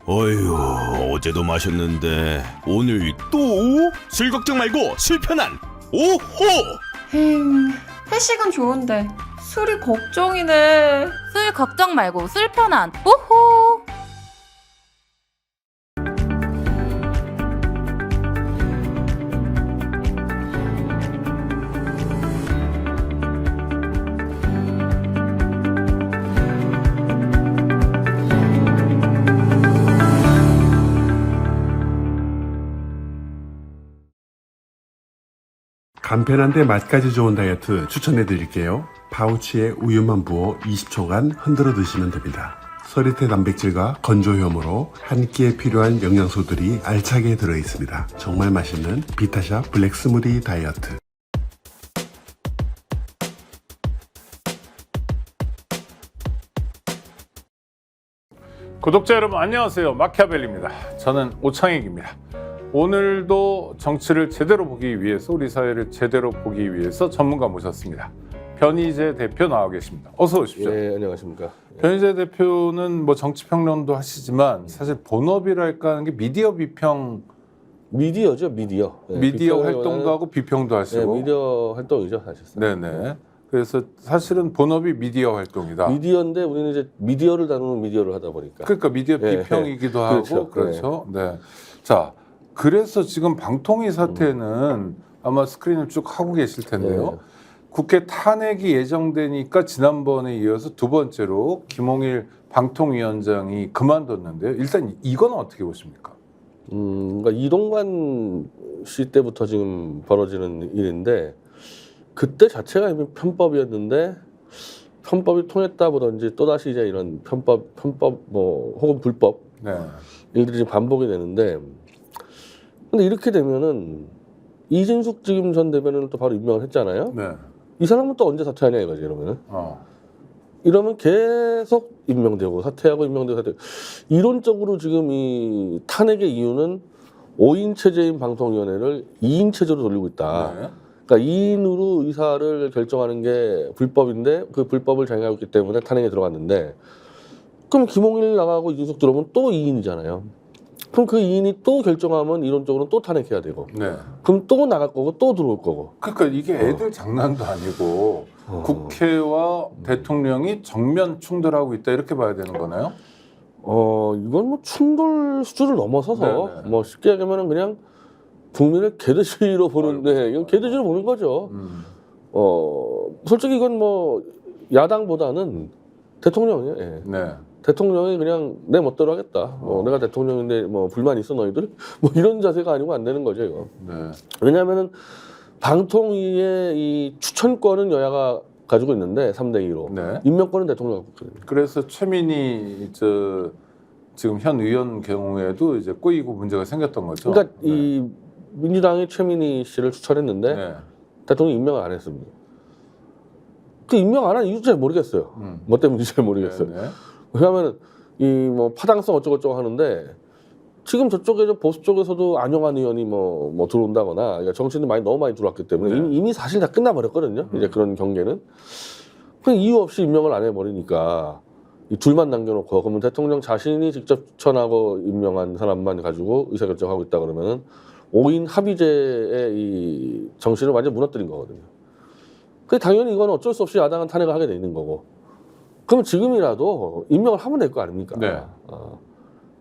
어휴, 어제도 마셨는데 오늘 또? 술 걱정 말고 술 편한 오호! 회식은 좋은데 술이 걱정이네. 술 걱정 말고 술 편한 오호. 간편한데 맛까지 좋은 다이어트 추천해 드릴게요. 파우치에 우유만 부어 20초간 흔들어 드시면 됩니다. 서리태 단백질과 건조효모로 한 끼에 필요한 영양소들이 알차게 들어 있습니다. 정말 맛있는 비타샵 블랙 스무디 다이어트. 구독자 여러분 안녕하세요. 마키아벨리입니다. 저는 오창익입니다. 오늘도 정치를 제대로 보기 위해서, 우리 사회를 제대로 보기 위해서 전문가 모셨습니다. 변희재 대표 나와 계십니다. 어서 오십시오. 네, 안녕하십니까. 변희재 대표는 뭐 정치평론도 하시지만 사실 본업이랄까 하는 게 미디어 비평, 미디어죠, 미디어. 네, 미디어 비평을 활동도 하고 비평도 네, 하시고. 미디어 활동이죠, 사실상. 네네. 그래서 사실은 본업이 미디어 활동이다. 미디어인데 우리는 이제 미디어를 다루는 미디어를 하다 보니까. 그러니까 미디어 네, 비평이기도 네. 하고 그렇죠. 네. 자, 그래서 지금 방통위 사태는 아마 스크린을 쭉 하고 계실 텐데요. 네. 국회 탄핵이 예정되니까 지난번에 이어서 두 번째로 김홍일 방통위원장이 그만뒀는데요. 일단 이건 어떻게 보십니까? 그러니까 이동관 씨 때부터 지금 벌어지는 일인데 그때 자체가 이미 편법이었는데 편법이 통했다보다든지 또다시 이제 이런 편법 뭐 혹은 불법 네. 일들이 반복이 되는데 근데 이렇게 되면은 이진숙 지금 전 대변인을 또 바로 임명을 했잖아요. 네. 이 사람은 또 언제 사퇴하냐 이거지 이러면은. 이러면 계속 임명되고 사퇴하고 임명되고 사퇴. 이론적으로 지금 이 탄핵의 이유는 5인 체제인 방통위원회를 2인 체제로 돌리고 있다. 네. 그러니까 2인으로 의사를 결정하는 게 불법인데 그 불법을 장애하고 있기 때문에 탄핵에 들어갔는데 그럼 김홍일 나가고 이준석 들어오면 또 2인이잖아요. 그럼 그 2인이 또 결정하면 이론적으로는 또 탄핵해야 되고 네. 그럼 또 나갈 거고 또 들어올 거고. 그러니까 이게 애들 장난도 아니고 국회와 대통령이 정면 충돌하고 있다 이렇게 봐야 되는 거나요? 이건 뭐 충돌 수준을 넘어서서 네네. 뭐 쉽게 얘기하면 그냥 국민을 개돼지로 보는데 이건 개돼지로 보는 거죠. 솔직히 이건 뭐 야당보다는 대통령이에요. 예. 네. 대통령이 그냥 내 멋대로 하겠다. 뭐 내가 대통령인데 뭐 불만 있어 너희들? 뭐 이런 자세가 아니고 안 되는 거죠 이거. 네. 왜냐하면은 방통위의 이 추천권은 여야가 가지고 있는데 3대2로 네. 임명권은 대통령이 갖고 있거든요. 그래서 최민희 지금 현 의원 경우에도 이제 꼬이고 문제가 생겼던 거죠. 그러니까 이 민주당이 최민희 씨를 추천했는데 네. 대통령이 임명을 안 했습니다. 그 임명 안 한 이유도 잘 모르겠어요. 뭐 때문인지 잘 모르겠어요. 네, 네. 왜냐하면 이 뭐 파당성 어쩌고저쩌고 하는데 지금 저쪽에 보수 쪽에서도 안용환 의원이 뭐 들어온다거나 그러니까 정치인들 너무 많이 들어왔기 때문에 네. 이미 사실 다 끝나버렸거든요. 이제 그런 경계는. 그냥 이유 없이 임명을 안 해버리니까 이 둘만 남겨놓고 그러면 대통령 자신이 직접 추천하고 임명한 사람만 가지고 의사결정하고 있다 그러면은 5인 합의제의 이 정신을 완전 무너뜨린 거거든요. 그 당연히 이건 어쩔 수 없이 야당은 탄핵을 하게 돼 있는 거고. 그럼 지금이라도 임명을 하면 될 거 아닙니까? 네.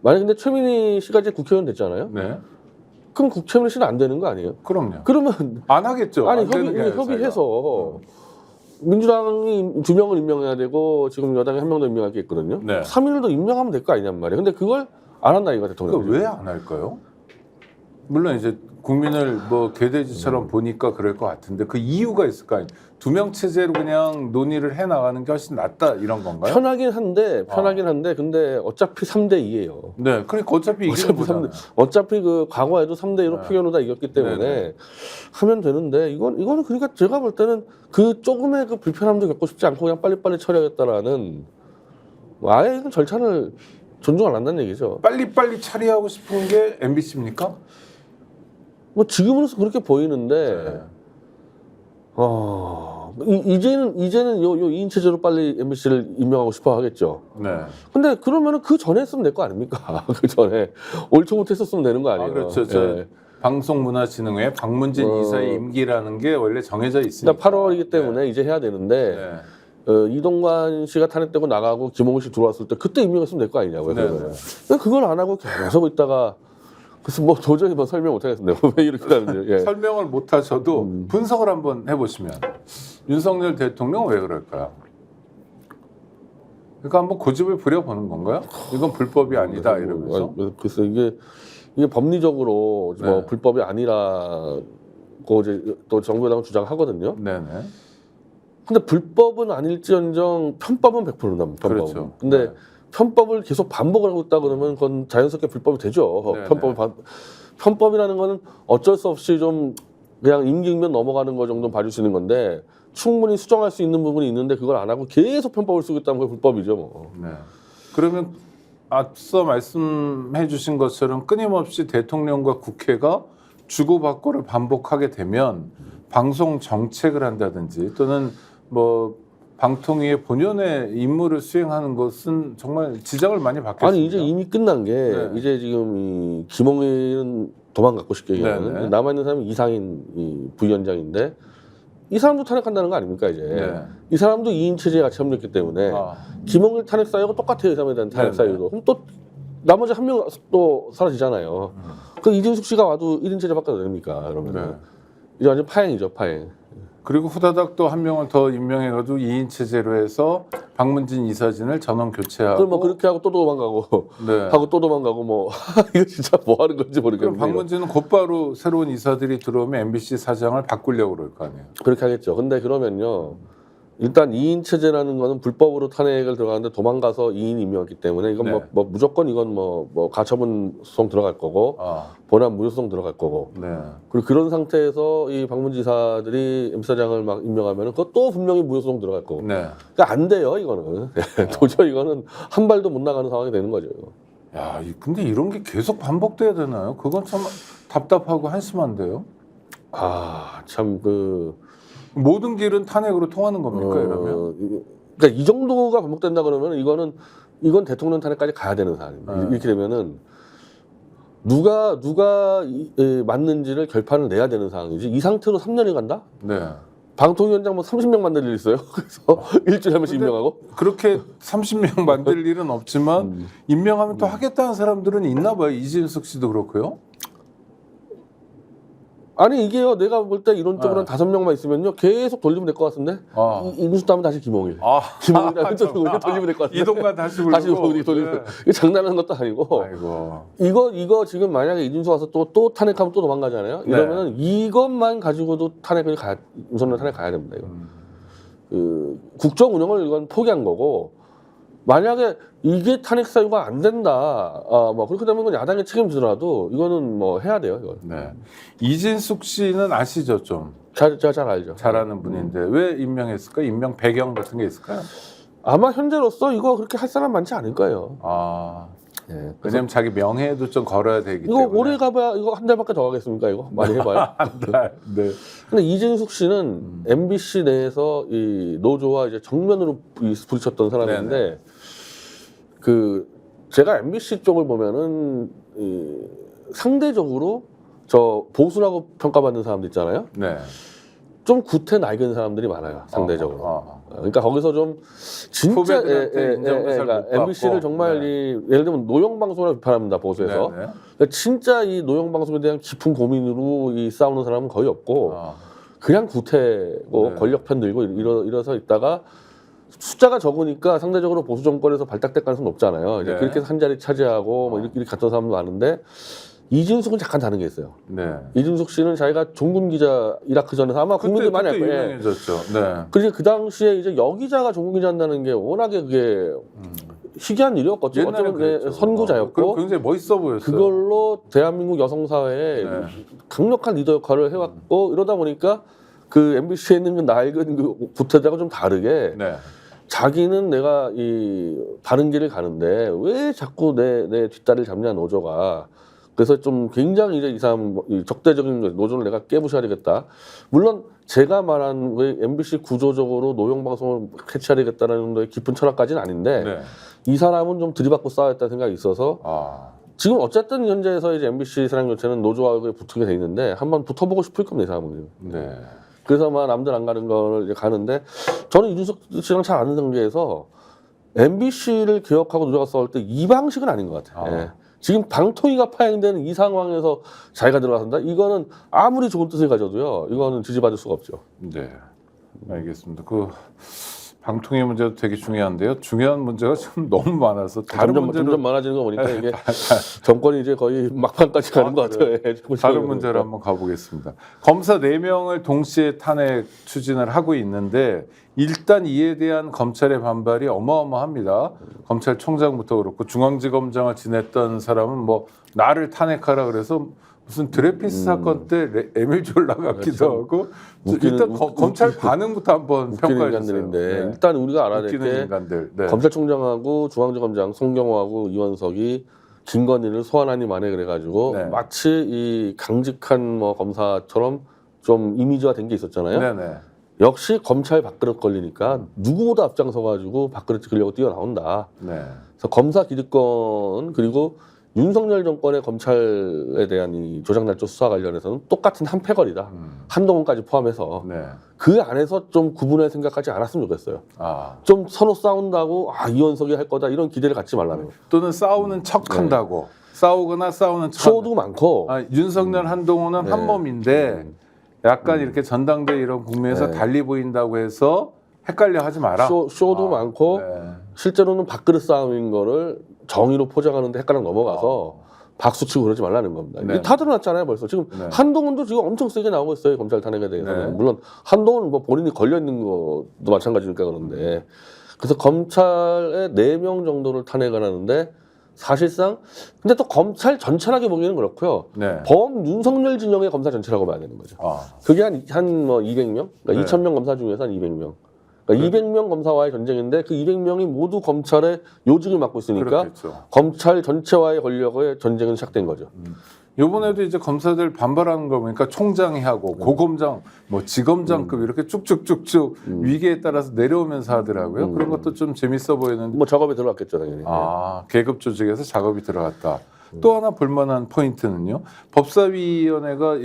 만약 근데 최민희 씨가 이제 국회의원 됐잖아요. 네. 그럼 최민희 씨는 안 되는 거 아니에요? 그럼요. 그러면 안 하겠죠. 아니 안 되는 게 아니라 협의해서 민주당이 2명을 임명해야 되고 지금 여당이 1명 더 임명할 게 있거든요. 네. 3인을 더 임명하면 될 거 아니냔 말이에요. 근데 그걸 안 한다 이거 대통령. 그러니까 왜 안 할까요? 물론 이제 국민을 뭐 개돼지처럼 보니까 그럴 것 같은데 그 이유가 있을 거 아니에요. 2명 체제로 그냥 논의를 해 나가는 게 훨씬 낫다 이런 건가요? 편하긴 한데 근데 어차피 3대 2예요. 네, 그러니까 어차피 이기는 거잖아요. 어차피 그 과거에도 3대 2로 네. 표현으로 다 이겼기 때문에 네네. 하면 되는데 이거는 그러니까 제가 볼 때는 그 조금의 그 불편함도 겪고 싶지 않고 그냥 빨리빨리 처리하겠다라는 뭐 아예 이건 절차를 존중 안 한다는 얘기죠. 빨리빨리 처리하고 싶은 게 MBC입니까? 뭐 지금으로서 그렇게 보이는데 네. 이제는 요 2인 체제로 빨리 MBC를 임명하고 싶어 하겠죠. 네. 근데 그러면은 그 전에 했으면 될 거 아닙니까? 그 전에 올 초부터 했었으면 되는 거 아니에요? 그렇죠. 예. 방송문화진흥회 박문진 이사의 임기라는 게 원래 정해져 있으니까. 그러니까 8월이기 때문에 이제 해야 되는데 이동관 씨가 탄핵되고 나가고 김홍근 씨 들어왔을 때 그때 임명했으면 될 거 아니냐고요. 네. 근데 그걸 안 하고 계속 있다가 그래서 뭐 도저히 뭐 설명 못 하겠는데 왜 이렇게 하는지. 예. 설명을 못 하셔도 분석을 한번 해보시면 윤석열 대통령 왜 그럴까요? 그러니까 한번 고집을 부려보는 건가요? 이건 불법이 아니다 이러면서. 그래서 이게 법리적으로 뭐 네. 불법이 아니라고 이제 또 정부 여당은 주장하거든요. 네네. 근데 불법은 아닐지언정 편법은 100%다. 편법은. 그렇죠. 근데 네. 편법을 계속 반복을 하고 있다 그러면 그건 자연스럽게 불법이 되죠. 네네. 편법이라는 거는 어쩔 수 없이 좀 그냥 임기응변 넘어가는 거 정도 봐줄 수 있는 건데 충분히 수정할 수 있는 부분이 있는데 그걸 안 하고 계속 편법을 쓰고 있다는 게 불법이죠. 뭐. 네. 그러면 앞서 말씀해 주신 것처럼 끊임없이 대통령과 국회가 주고받고를 반복하게 되면 방송 정책을 한다든지 또는 뭐 방통위의 본연의 임무를 수행하는 것은 정말 지장을 많이 받겠습니다. 아니 이제 이미 끝난 게 네. 이제 지금 이 김홍일은 도망갔고 쉽게 얘기하면 네네. 남아 있는 사람이 이상인 이 부위원장인데 이 사람도 탄핵한다는 거 아닙니까 이제 네. 이 사람도 2인 체제에 같이 합류했기 때문에 김홍일 탄핵 사유가 똑같아요. 이 사람에 대한 탄핵 네네. 사유도 그럼 또 나머지 한 명 또 사라지잖아요. 그 이준숙 씨가 와도 1인 체제 바꿔도 됩니까? 그러면 네. 이제 완전 파행이죠 파행. 그리고 후다닥 또 한 명을 더 임명해가지고 2인 체제로 해서 박문진 이사진을 전원 교체하고. 그럼 뭐 그렇게 하고 또 도망가고 네. 하고 또 도망가고 뭐 이거 진짜 뭐 하는 건지 그럼 모르겠는데. 박문진은 곧바로 새로운 이사들이 들어오면 MBC 사장을 바꾸려고 그럴 거 아니에요. 그렇게 하겠죠. 근데 그러면요. 일단 2인 체제라는 거는 불법으로 탄핵을 들어가는데 도망가서 2인 임명했기 때문에 이건 네. 뭐 무조건 이건 뭐 가처분 소송 들어갈 거고 본안 무효 소송 들어갈 거고 네. 그리고 그런 상태에서 이 박문지 이사들이 MB사장을 막 임명하면 그것도 분명히 무효 소송 들어갈 거고 네. 그러니까 안 돼요 이거는 도저히 이거는 한 발도 못 나가는 상황이 되는 거죠. 야, 근데 이런 게 계속 반복돼야 되나요? 그건 참 답답하고 한심한데요. 아 참 그 모든 길은 탄핵으로 통하는 겁니까 이러면? 그러니까 이 정도가 반복된다 그러면 이건 대통령 탄핵까지 가야 되는 사안입니다. 네. 이렇게 되면은 누가 맞는지를 결판을 내야 되는 상황이지. 이 상태로 3년이 간다? 네. 방통위원장 뭐 30명 만들 일 있어요? 그래서 일주일에 한 번씩 근데 임명하고? 그렇게 30명 만들 일은 없지만 임명하면 또 하겠다는 사람들은 있나 봐요. 이진숙 씨도 그렇고요. 아니 이게요. 내가 볼 때 이론적으로는 네. 5명만 있으면요. 계속 돌리면 될 것 같은데? 이준수 다음에 다시 김홍일. 김홍일 다음에 또 돌리면 될 것 같은데? 이동관 다시 불고 다시 돌리면. 이게 장난하는 것도 아니고. 아이고. 이거 지금 만약에 이준수 와서 또 탄핵하면 또 도망가잖아요. 네. 이러면은 이것만 가지고도 윤석열 탄핵 가야 됩니다. 이거. 그 국정 운영을 이건 포기한 거고 만약에 이게 탄핵 사유가 안 된다. 뭐 그렇게 되면 야당이 책임지더라도 이거는 뭐 해야 돼요. 이거. 네. 이진숙 씨는 아시죠 좀? 제가 잘 알죠. 잘하는 분인데 왜 임명했을까? 임명 배경 같은 게 있을까요? 아마 현재로서 이거 그렇게 할 사람 많지 않을 거예요. 네. 왜냐면 자기 명예도 좀 걸어야 되기 이거 때문에. 오래 가봐야 이거 한 달밖에 더 가겠습니까? 이거 많이 해봐요. 한 달. 네. 근데 이진숙 씨는 MBC 내에서 이 노조와 이제 정면으로 부딪혔던 사람인데 네네. 그 제가 MBC 쪽을 보면은 상대적으로 저 보수라고 평가받는 사람들 있잖아요. 네. 좀 구태 낡은 사람들이 많아요. 상대적으로. 그러니까 거기서 좀 진짜 후배들한테 인정도 잘 그러니까 못 받고. MBC를 정말 예를 들면 노영 방송을 비판합니다. 보수에서. 네네. 그러니까 진짜 이 노영 방송에 대한 깊은 고민으로 이 싸우는 사람은 거의 없고 그냥 구태고 네. 권력 편 들고 이러서 있다가 숫자가 적으니까 상대적으로 보수 정권에서 발탁될 가능성이 높잖아요. 이제 네. 그렇게 해서 한 자리 차지하고 뭐 이렇게 갔던 사람도 많은데 이준숙은 잠깐 다른 게 있어요. 네. 이준숙 씨는 자기가 종군 기자 이라크 전에서 아마 국민들 많이 알 그때 거예요. 유명해졌죠. 네. 그리고 그 당시에 이제 여기자가 종군 기자 한다는 게 워낙에 그게 희귀한 일이었거든요. 옛날에 어쩌면 그랬죠. 선구자였고 굉장히 멋있어 보였어요. 그걸로 대한민국 여성 사회에 네. 강력한 리더 역할을 해왔고 이러다 보니까 그 MBC에 있는 그 낡은 그 구태자가 좀 다르게 네. 자기는 내가 이 바른 길을 가는데 왜 자꾸 내 뒷다리를 잡냐 노조가 그래서 좀 굉장히 이제 이 사람 적대적인 노조를 내가 깨부셔야 되겠다. 물론 제가 말한 왜 MBC 구조적으로 노영방송을 해체해야 되겠다는 정도의 깊은 철학까지는 아닌데 네. 이 사람은 좀 들이받고 싸웠다는 생각이 있어서 아, 지금 어쨌든 현재에서 이제 MBC 사랑교체는 노조하고 붙게 돼 있는데 한번 붙어보고 싶을 겁니다, 이 사람은. 네. 그래서 막 남들 안 가는 걸 이제 가는데 저는 이준석 씨랑 잘 아는 관계에서 MBC를 개혁하고 노조가 싸울 때 이 방식은 아닌 것 같아요. 아. 예. 지금 방통위가 파행되는 이 상황에서 자기가 들어간다? 이거는 아무리 좋은 뜻을 가져도요, 이거는 지지받을 수가 없죠. 네, 알겠습니다. 그 방통위 문제도 되게 중요한데요. 중요한 문제가 지금 너무 많아서 다른 점점 많아지는 거 보니까 이게 정권이 이제 거의 막판까지 가는 것 같아요. 예, 다른 문제로 한번 가보겠습니다. 검사 4명을 동시에 탄핵 추진을 하고 있는데 일단 이에 대한 검찰의 반발이 어마어마합니다. 검찰총장부터 그렇고 중앙지검장을 지냈던 사람은 뭐 나를 탄핵하라 그래서 무슨 드레피스 사건 때 에밀졸라 같기도 하고 일단 검찰 반응부터 한번 웃기는 평가해 주세요. 인간들인데 일단 우리가 알아야 될 웃기는 게 인간들. 네. 검찰총장하고 중앙지검장 송경호하고 이원석이 김건희를 소환하니 만에 그래가지고 네. 마치 이 강직한 뭐 검사처럼 좀 이미지화 된 게 있었잖아요. 네네. 역시 검찰 밥그릇 걸리니까 누구보다 앞장서가지고 밥그릇 지키려고 뛰어나온다. 네. 그래서 검사 기득권 그리고 윤석열 정권의 검찰에 대한 이 조작날조 수사 관련해서는 똑같은 한 패거리다. 한동훈까지 포함해서 네. 그 안에서 좀 구분을 생각하지 않았으면 좋겠어요. 아. 좀 서로 싸운다고 이원석이 할 거다 이런 기대를 갖지 말라는 거예요. 또는 싸우는 척 한다고. 싸우거나 싸우는 척. 쇼도 많고 윤석열 한동훈은 네. 한 몸인데 약간 이렇게 전당대 이런 국면에서 네. 달리 보인다고 해서 헷갈려 하지 마라. 쇼도 많고 네. 실제로는 밥그릇 싸움인 거를 정의로 포장하는데 헷갈려 넘어가서 박수치고 그러지 말라는 겁니다. 네. 이게 다 드러났잖아요 벌써. 지금 네. 한동훈도 지금 엄청 세게 나오고 있어요. 검찰 탄핵에 대해서는. 네. 물론 한동훈은 뭐 본인이 걸려있는 것도 마찬가지니까 그런데 그래서 검찰의 4명 정도를 탄핵을 하는데 사실상 근데 또 검찰 전체라고 보기에는 그렇고요. 네. 윤석열 진영의 검사 전체라고 봐야 되는 거죠. 그게 한 뭐 200명? 그러니까 네. 2,000명 검사 중에서 한 200명. 그러니까 200명 검사와의 전쟁인데 그 200명이 모두 검찰의 요직을 맡고 있으니까 그렇겠죠. 검찰 전체와의 권력의 전쟁은 시작된 거죠. 이번에도 이제 검사들 반발하는 거 보니까 총장이 하고 고검장, 뭐 지검장급 이렇게 쭉쭉쭉쭉 위계에 따라서 내려오면서 하더라고요. 그런 것도 좀 재밌어 보이는데. 뭐 작업에 들어갔겠죠 당연히. 계급 조직에서 작업이 들어갔다. 또 하나 볼만한 포인트는요. 법사위원회가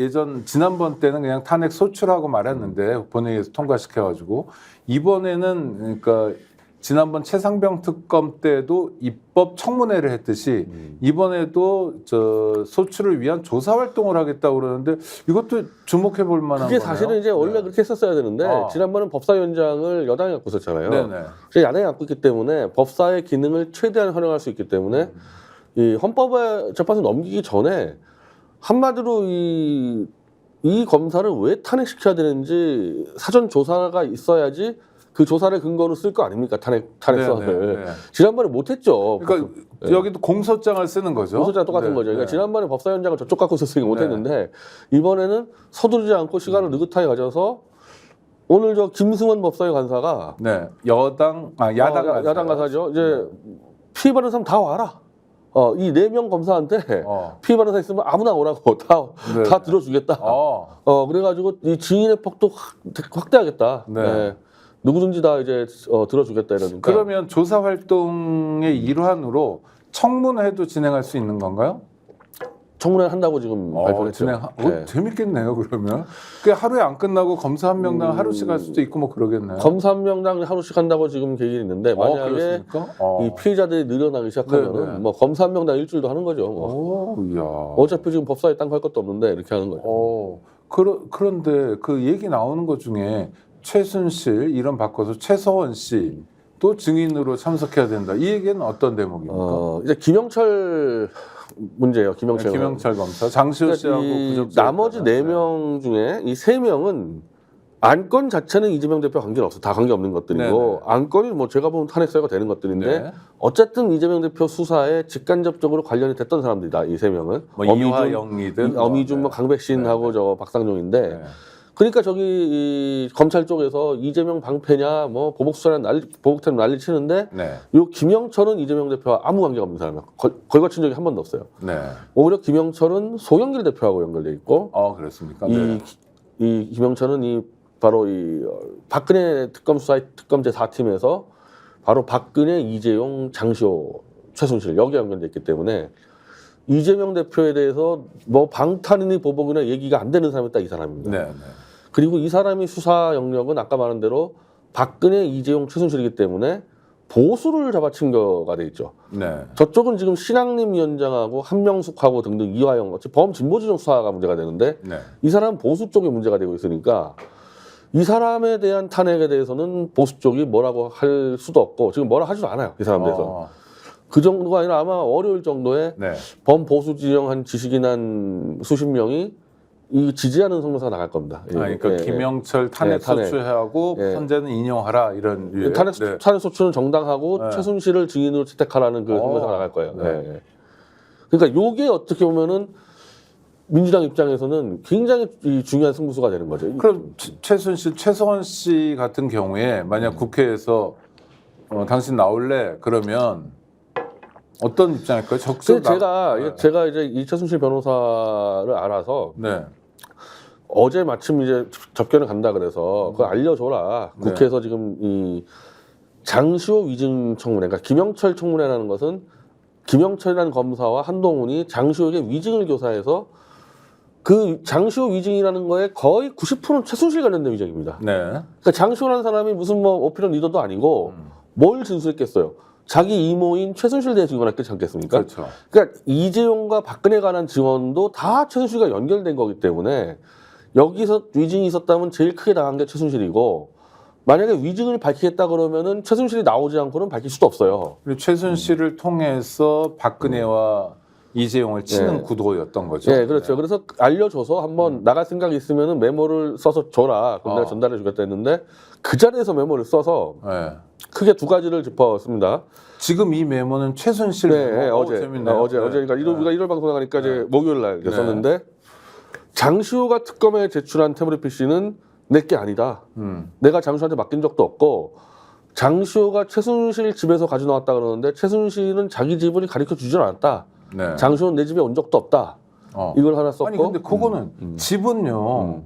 지난번 때는 그냥 탄핵 소추라고 말했는데 본회의에서 통과시켜가지고 이번에는 그러니까 지난번 최상병 특검 때도 입법 청문회를 했듯이 이번에도 소추를 위한 조사 활동을 하겠다고 그러는데 이것도 주목해 볼 만한 그게 거네요. 사실은 이제 원래 네. 그렇게 했었어야 되는데 지난번은 법사위원장을 여당이 갖고 있었잖아요. 네네. 그래서 야당이 갖고 있기 때문에 법사의 기능을 최대한 활용할 수 있기 때문에 이 헌법에 재판소 넘기기 전에 한마디로 이 검사를 왜 탄핵시켜야 되는지 사전 조사가 있어야지 그 조사를 근거로 쓸 거 아닙니까 탄핵서를. 네. 지난번에 못했죠. 그러니까 여기도 공소장을 쓰는 거죠. 공소장 똑같은 네, 거죠. 그러니까 네. 지난번에 법사위원장을 저쪽 갖고 있었으니까 못했는데 이번에는 서두르지 않고 시간을 느긋하게 가져서 오늘 김승원 법사위 간사가 네. 야당 간사죠. 이제 피해 받은 사람 다 와라. 이 4명 검사한테 피해 받은 사람 있으면 아무나 오라고 다 들어주겠다. 그래가지고 이 증인의 폭도 확대하겠다. 네. 누구든지 다 이제 들어주겠다 이러니까. 그러면 조사 활동의 일환으로 청문회도 진행할 수 있는 건가요? 청문회 한다고 지금 발표했죠. 네. 재밌겠네요. 그러면 그 하루에 안 끝나고 검사 한 명당 하루씩 할 수도 있고 뭐 그러겠네요. 검사 한 명당 하루씩 한다고 지금 계획이 있는데 만약에 이 피해자들이 늘어나기 시작하면 뭐 검사 한 명당 일주일도 하는 거죠. 뭐. 어차피 지금 법사에 딴 거 할 것도 없는데 이렇게 하는 거죠. 그런데 그 얘기 나오는 것 중에 최순실 이름 바꿔서 최서원 씨 또 증인으로 참석해야 된다. 이 얘기는 어떤 대목입니까? 이제 김영철 문제예요. 김영철 검사, 장시호 씨하고 부적절. 나머지 4명 중에 이 3명은 안건 자체는 이재명 대표 관계는 없어. 다 관계 없는 것들이고 네네. 안건이 뭐 제가 보면 탄핵 사유가 되는 것들인데 네. 어쨌든 이재명 대표 수사에 직간접적으로 관련이 됐던 사람들이다. 이 3명은 뭐 이화영이든 어미준, 뭐 강백신하고 저 박상종인데. 그러니까 저기 이 검찰 쪽에서 이재명 방패냐, 뭐 보복수사냐 보복템 난리 치는데 네. 요 김영철은 이재명 대표와 아무 관계가 없는 사람이야. 걸거친 적이 한 번도 없어요. 네. 오히려 김영철은 송영길 대표하고 연결돼 있고 그렇습니까? 네. 이 김영철은 바로 박근혜 특검 수사 특검 제4팀에서 바로 박근혜, 이재용, 장시호, 최순실 여기에 연결돼 있기 때문에 이재명 대표에 대해서 뭐 방탄이니 보복이나 얘기가 안 되는 사람이 딱 이 사람입니다. 네. 네. 그리고 이 사람이 수사 영역은 아까 말한 대로 박근혜, 이재용, 최순실이기 때문에 보수를 잡아친 거가 돼 있죠. 네. 저쪽은 지금 신앙림 위원장하고 한명숙하고 등등 이화영 어차피 범진보지정 수사가 문제가 되는데 네. 이 사람은 보수 쪽에 문제가 되고 있으니까 이 사람에 대한 탄핵에 대해서는 보수 쪽이 뭐라고 할 수도 없고 지금 뭐라 하지도 않아요. 이 사람 대해서. 그 정도가 아니라 아마 월요일 정도에 네. 범보수 지정한 지식인 한 수십 명이 이 지지하는 성명서가 나갈 겁니다. 그러니까 김영철 탄핵 소추하고 헌재는 인용하라 이런 류의. 탄핵 소추는 정당하고 최순실을 증인으로 채택하라는 그 성명서가 나갈 거예요. 네. 그러니까 요게 어떻게 보면은 민주당 입장에서는 굉장히 중요한 승부수가 되는 거죠. 그럼 최순실, 최서원 씨 같은 경우에 만약 국회에서 당신 나올래 그러면 어떤 입장일까요? 적극 제가 이제 이 최순실 변호사를 알아서 네. 어제 마침 이제 접견을 간다 그래서 그거 알려줘라. 네. 국회에서 지금 이 장시호 위증 청문회, 그러니까 김영철 청문회라는 것은 김영철이라는 검사와 한동훈이 장시호에게 위증을 교사해서 그 장시호 위증이라는 거에 거의 90%는 최순실 관련된 위증입니다. 네. 그러니까 장시호라는 사람이 무슨 뭐 오피니언 리더도 아니고 뭘 진술했겠어요? 자기 이모인 최순실 대해 증언했겠지 않겠습니까? 그렇죠. 그러니까 이재용과 박근혜 관한 증언도 다 최순실과 연결된 거기 때문에 여기서 위증이 있었다면 제일 크게 당한 게 최순실이고 만약에 위증을 밝히겠다 그러면은 최순실이 나오지 않고는 밝힐 수도 없어요. 그리고 최순실을 통해서 박근혜와 이재용을 치는 구도였던 거죠. 네, 그렇죠. 그래서 알려줘서 한번 나갈 생각이 있으면은 메모를 써서 줘라. 그럼 내가 전달해 주겠다 했는데 그 자리에서 메모를 써서 크게 두 가지를 짚었습니다. 지금 이 메모는 최순실 메모. 어제 그러니까 우리가 1월 방송 나가니까 이제 목요일 날 썼는데 장시호가 특검에 제출한 태블릿 PC는 내 게 아니다. 내가 장시호한테 맡긴 적도 없고 장시호가 최순실 집에서 가져나왔다 그러는데 최순실은 자기 집을 가르쳐 주질 않았다. 네. 장시호는 내 집에 온 적도 없다. 이걸 하나 썼고. 아니 근데 그거는 집은요.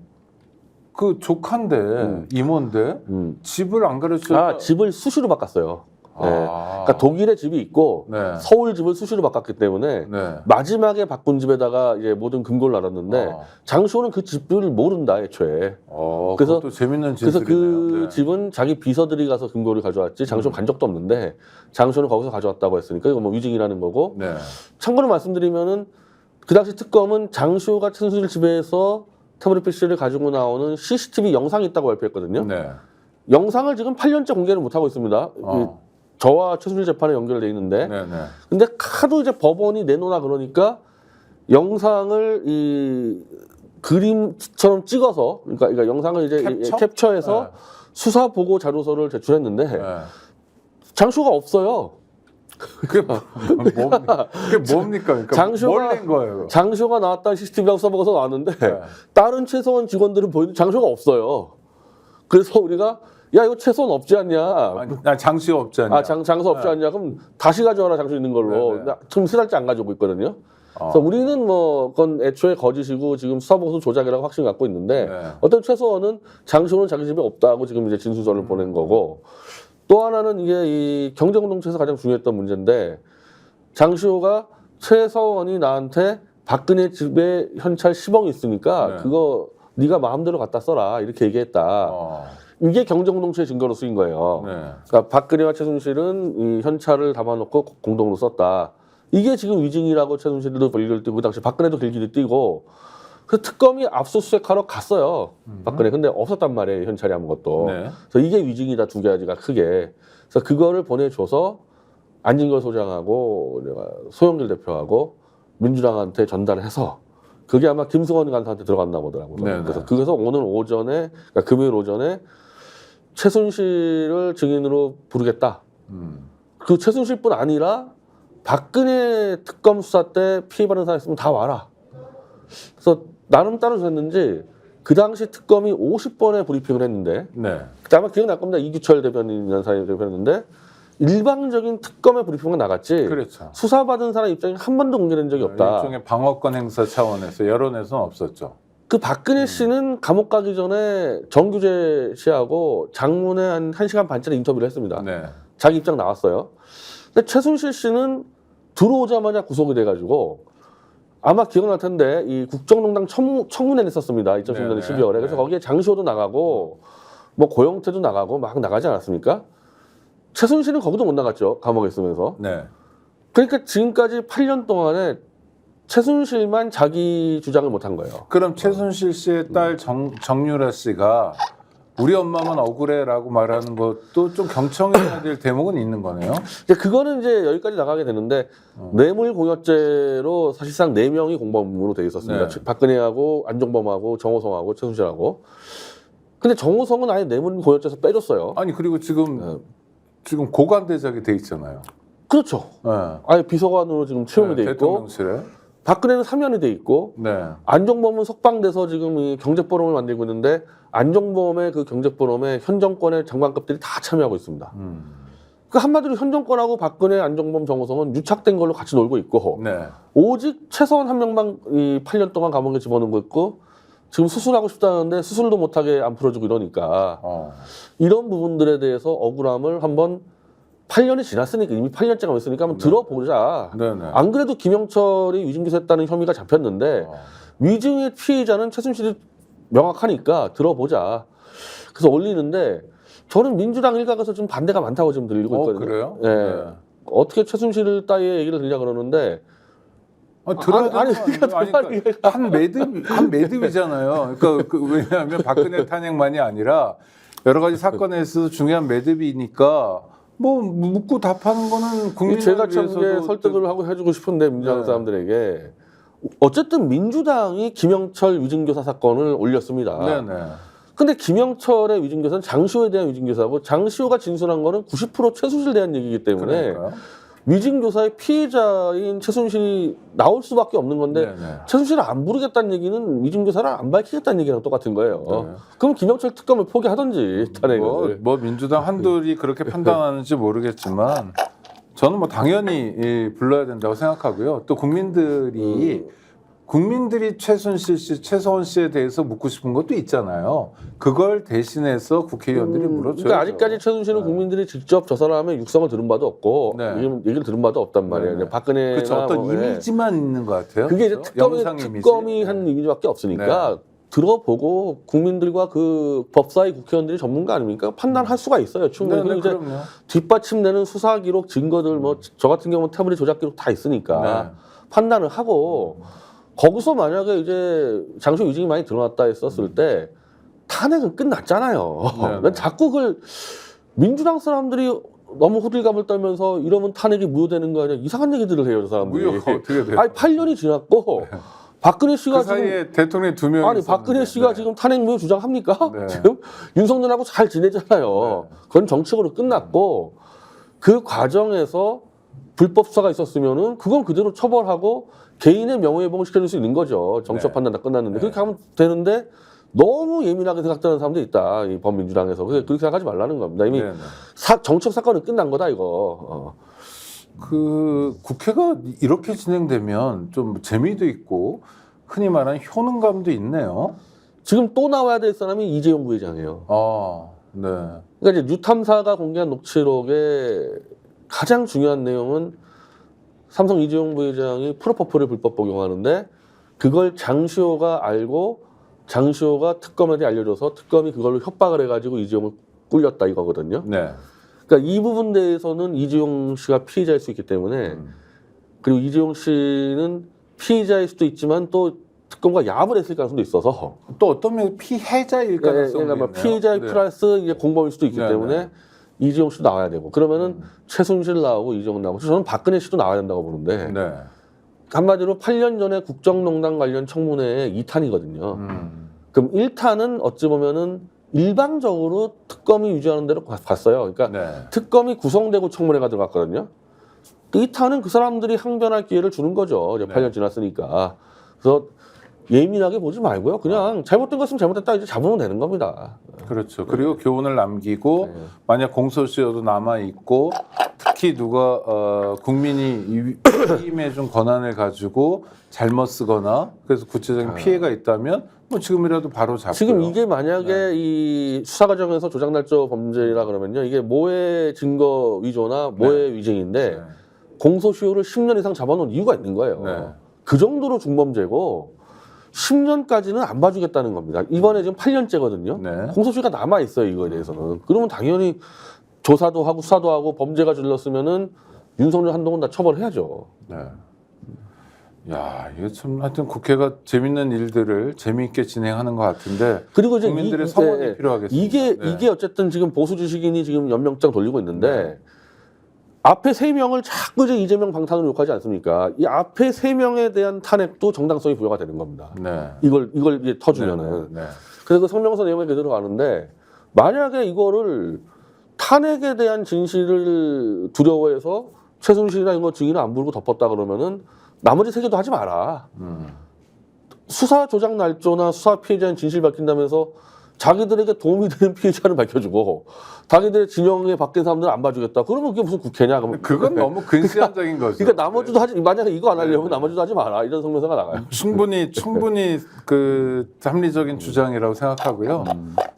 그 조카인데 이모인데 집을 안 가르쳐. 집을 수시로 바꿨어요. 그러니까 독일에 집이 있고 서울 집을 수시로 바꿨기 때문에 마지막에 바꾼 집에다가 이제 모든 근거를 알았는데 장시호는 그 집을 모른다 애초에. 그래서 또 재밌는 그래서 진술이네요. 그 집은 자기 비서들이 가서 근거를 가져왔지 장시호 간 적도 없는데 장시호는 거기서 가져왔다고 했으니까 이거 뭐 위증이라는 거고. 참고로 말씀드리면은 그 당시 특검은 장시호가 최순실 집에서 태블릿 PC를 가지고 나오는 CCTV 영상이 있다고 발표했거든요. 영상을 지금 8년째 공개를 못 하고 있습니다. 저와 최순실 재판에 연결돼 있는데, 근데 하도 이제 법원이 내놓나 그러니까 영상을 이 그림처럼 찍어서, 그러니까 영상을 이제 캡처해서 수사 보고 자료서를 제출했는데 장시호가 없어요. 그게 뭡니까? 그러니까 뭘 낸 거예요? 장시호가 나왔다는 CCTV하고 써먹어서 나왔는데 다른 최서원 직원들은 보이는데 장시호가 없어요. 그래서 우리가 야 이거 최소원 없지 않냐? 장시호 없지 않냐? 장소 없지 않냐? 그럼 다시 가져와라 장소 있는 걸로. 지금 3달째 안 가지고 있거든요. 그래서 우리는 뭐 그건 애초에 거짓이고 지금 수사보고서 조작이라고 확신 갖고 있는데 어떤 최소원은 장시호는 자기 집에 없다고 지금 이제 진술서를 보낸 거고 또 하나는 이게 이 경제공동체에서 가장 중요했던 문제인데 장시호가 최서원이 나한테 박근혜 집에 현찰 10억이 있으니까 그거 네가 마음대로 갖다 써라 이렇게 얘기했다. 이게 경제공동체의 증거로 쓰인 거예요. 그러니까 박근혜와 최순실은 이 현찰을 담아놓고 공동으로 썼다. 이게 지금 위증이라고 최순실도 길기를 띄고 그 당시 박근혜도 길기를 띄고 그 특검이 압수수색하러 갔어요. 박근혜. 근데 없었단 말이에요. 현찰이 아무것도. 그래서 이게 위증이다 두 가지가 크게. 그래서 그거를 보내줘서 안진걸 소장하고 내가 소영길 대표하고 민주당한테 전달해서 그게 아마 김승원 간사한테 들어갔나 보더라고요. 그래서 오늘 오전에 그러니까 금요일 오전에 최순실을 증인으로 부르겠다. 그 최순실뿐 아니라 박근혜 특검 수사 때 피해받은 사람 있으면 다 와라. 그래서 나름 따라줬는지 그 당시 특검이 50번의 브리핑을 했는데 네. 아마 기억날 겁니다. 이규철 대변인이라는 사람이 대변했는데 일방적인 특검의 브리핑만 나갔지 그렇죠. 수사받은 사람 입장이 한 번도 공개된 적이 없다. 일종의 방어권 행사 차원에서 여론에서는 없었죠. 그 박근혜 씨는 감옥 가기 전에 정규재 씨하고 장문에 한 1시간 반짜리 인터뷰를 했습니다. 네. 자기 입장 나왔어요. 근데 최순실 씨는 들어오자마자 구속이 돼가지고 아마 기억날 텐데 이 국정농단 청문회를 했었습니다. 2016년 네, 12월에. 그래서 네. 거기에 장시호도 나가고 뭐 고영태도 나가고 막 나가지 않았습니까? 최순실은 거기도 못 나갔죠. 감옥에 있으면서. 네. 그러니까 지금까지 8년 동안에 최순실만 자기 주장을 못한 거예요. 그럼 최순실 씨의 딸 정유라 씨가 우리 엄마만 억울해라고 말하는 것도 좀 경청해야 될 대목은 있는 거네요. 이제 그거는 이제 여기까지 나가게 되는데 뇌물공여죄로 사실상 4명이 공범으로 되어 있었습니다. 네. 박근혜하고 안종범하고 정호성하고 최순실하고. 근데 정호성은 아예 뇌물공여죄에서 빼줬어요. 아니 그리고 지금 네. 고관대작이 돼 있잖아요. 그렇죠. 네. 아예 비서관으로 지금 채용이 돼 있고 대통령실에. 박근혜는 3년이 돼 있고 네. 안종범은 석방돼서 지금 이 경제포럼을 만들고 있는데 안종범의 그 경제포럼에 현 정권의 장관급들이 다 참여하고 있습니다. 그 한마디로 현 정권하고 박근혜, 안종범, 정호성은 유착된 걸로 같이 놀고 있고 네. 오직 최서원 한 명만 이 8년 동안 감옥에 집어넣고 있고 지금 수술하고 싶다는데 수술도 못하게 안 풀어주고 이러니까 이런 부분들에 대해서 억울함을 한번 8년이 지났으니까 이미 8년째가 됐으니까 한번 들어보자. 네네. 안 그래도 김영철이 위증기소했다는 혐의가 잡혔는데 위증의 피해자는 최순실이 명확하니까 들어보자. 그래서 올리는데 저는 민주당 일각에서 좀 반대가 많다고 지금 들리고 있거든요. 그래요? 예. 네. 어떻게 최순실 따위의 얘기를 들려 그러는데 들어야 아니, 되는 거 아니에요? 아니, 그러니까 한 매듭이잖아요. 그러니까 왜냐하면 박근혜 탄핵만이 아니라 여러 가지 사건에 있어서 중요한 매듭이니까 뭐 묻고 답하는 거는 국민을 제가 참 위해서도 이게 설득을 하고 해주고 싶은데 민주당 네. 사람들에게 어쨌든 민주당이 김영철 위증교사 사건을 올렸습니다. 네네. 근데 김영철의 위증교사는 장시호에 대한 위증교사고 장시호가 진술한 거는 90% 최순실에 대한 얘기이기 때문에 그러니까요. 위증교사의 피해자인 최순실이 나올 수밖에 없는 건데 네네. 최순실을 안 부르겠다는 얘기는 위증교사를 안 밝히겠다는 얘기랑 똑같은 거예요. 네. 그럼 김영철 특검을 포기하든지 탄핵을. 뭐 민주당 한둘이 그렇게 판단하는지 모르겠지만 저는 뭐 당연히 불러야 된다고 생각하고요. 또 국민들이 최순실 씨, 최서원 씨에 대해서 묻고 싶은 것도 있잖아요. 그걸 대신해서 국회의원들이 물어줘요. 그러니까 아직까지 최순실은 국민들이 직접 저 사람의 육성을 들은 바도 없고 네. 얘기를 들은 바도 없단 말이에요. 네. 박근혜나 그렇죠. 어떤 뭐, 이미지만 있는 것 같아요. 그게 이제 그렇죠? 영상 특검이 이미지. 한 이미지밖에 없으니까 들어보고 국민들과 그 법사위 국회의원들이 전문가 아닙니까? 판단할 수가 있어요. 충분히. 네, 그리고 이제 그럼요. 뒷받침되는 수사 기록, 증거들 뭐 저 같은 경우는 태블릿 조작 기록 다 있으니까 네. 판단을 하고 거기서 만약에 이제 장소 위증이 많이 드러났다 했었을 때 탄핵은 끝났잖아요. 네, 네. 난 자꾸 그걸 민주당 사람들이 너무 호들갑을 떨면서 이러면 탄핵이 무효되는 거 아니야? 이상한 얘기들을 해요, 저 사람들이. 무효가 어떻게 돼요? 아니 8년이 지났고 박근혜 씨가 그 사이에 지금 대통령이 2명이 아니 박근혜 씨가 네. 지금 탄핵 무효 주장합니까? 네. 지금 윤석열하고 잘 지내잖아요. 네. 그건 정치적으로 끝났고 그 과정에서 불법 수사가 있었으면은 그건 그대로 처벌하고 개인의 명예회복을 시켜줄 수 있는 거죠. 정치적 네. 판단 다 끝났는데 네. 그렇게 하면 되는데 너무 예민하게 생각되는 사람들이 있다. 이 범민주당에서 그렇게 생각하지 말라는 겁니다. 이미 네, 네. 정치적 사건은 끝난 거다 이거. 그 국회가 이렇게 진행되면 좀 재미도 있고 흔히 말하는 효능감도 있네요. 지금 또 나와야 될 사람이 이재용 부회장이에요. 아, 네. 그러니까 이제 뉴탐사가 공개한 녹취록의 가장 중요한 내용은 삼성 이재용 부회장이 프로포폴을 불법 복용하는데 그걸 장시호가 알고 장시호가 특검한테 알려줘서 특검이 그걸로 협박을 해가지고 이재용을 꿀렸다 이거거든요. 네. 그러니까 이 부분 대해서는 이재용 씨가 피해자일 수 있기 때문에 그리고 이재용 씨는 피해자일 수도 있지만 또 특검과 야합을 했을 가능성도 있어서 또 어떤 면 피해자일 가능성도 그러니까 뭐 있네요. 피해자 네. 플러스 이제 공범일 수도 있기 네, 때문에 네. 이재용 씨도 나와야 되고 그러면은 최순실 나오고 이재용 나오고 저는 박근혜 씨도 나와야 된다고 보는데 네. 한마디로 8년 전에 국정농단 관련 청문회의 2탄이거든요. 그럼 1탄은 어찌 보면은 일방적으로 특검이 유지하는 대로 갔어요. 그러니까 네. 특검이 구성되고 청문회가 들어갔거든요. 2탄은 그 사람들이 항변할 기회를 주는 거죠. 이제 네. 8년 지났으니까. 그래서 예민하게 보지 말고요. 그냥 잘못된 거 있으면 잘못됐다 이제 잡으면 되는 겁니다. 그렇죠. 그리고 교훈을 남기고 네. 만약 공소시효도 남아 있고 특히 누가 국민이 위임해 준 권한을 가지고 잘못 쓰거나 그래서 구체적인 피해가 있다면 뭐 지금이라도 바로 잡고요. 지금 이게 만약에 이 수사 과정에서 조작날조 범죄라 그러면요, 이게 모해 증거 위조나 모해 위증인데 네. 공소시효를 10년 이상 잡아놓은 이유가 있는 거예요. 네. 그 정도로 중범죄고 10년까지는 안 봐주겠다는 겁니다. 이번에 지금 8년째거든요. 네. 공소시효가 남아 있어요, 이거에 대해서는. 그러면 당연히 조사도 하고 수사도 하고 범죄가 질렀으면은 윤석열, 한동훈 다 처벌해야죠. 네. 야, 이게 참 하여튼 국회가 재밌는 일들을 재미있게 진행하는 것 같은데 그리고 이제 국민들의 성원이 필요하겠습니다. 이게 어쨌든 지금 보수 지식인이 지금 연명장 돌리고 있는데 앞에 3명을 자꾸 이제 이재명 방탄으로 욕하지 않습니까? 이 앞에 3명에 대한 탄핵도 정당성이 부여가 되는 겁니다. 네. 이걸 이제 터주면은. 네. 그래서 그 성명서 내용에 그대로 가는데 만약에 이거를 탄핵에 대한 진실을 두려워해서 최순실이나 이런 거 증인을 안 부르고 덮었다 그러면은 나머지 3개도 하지 마라. 수사 조작 날조나 수사 피해자는 진실 밝힌다면서 자기들에게 도움이 되는 피해자를 밝혀주고 자기들의 진영에 바뀐 사람들은 안 봐주겠다. 그러면 그게 무슨 국회냐? 그건 너무 근시안적인 거죠. 그러니까 나머지도 하지, 만약에 이거 안 하려면 나머지도 하지 마라. 이런 성명서가 나가요. 충분히 그 합리적인 주장이라고 생각하고요.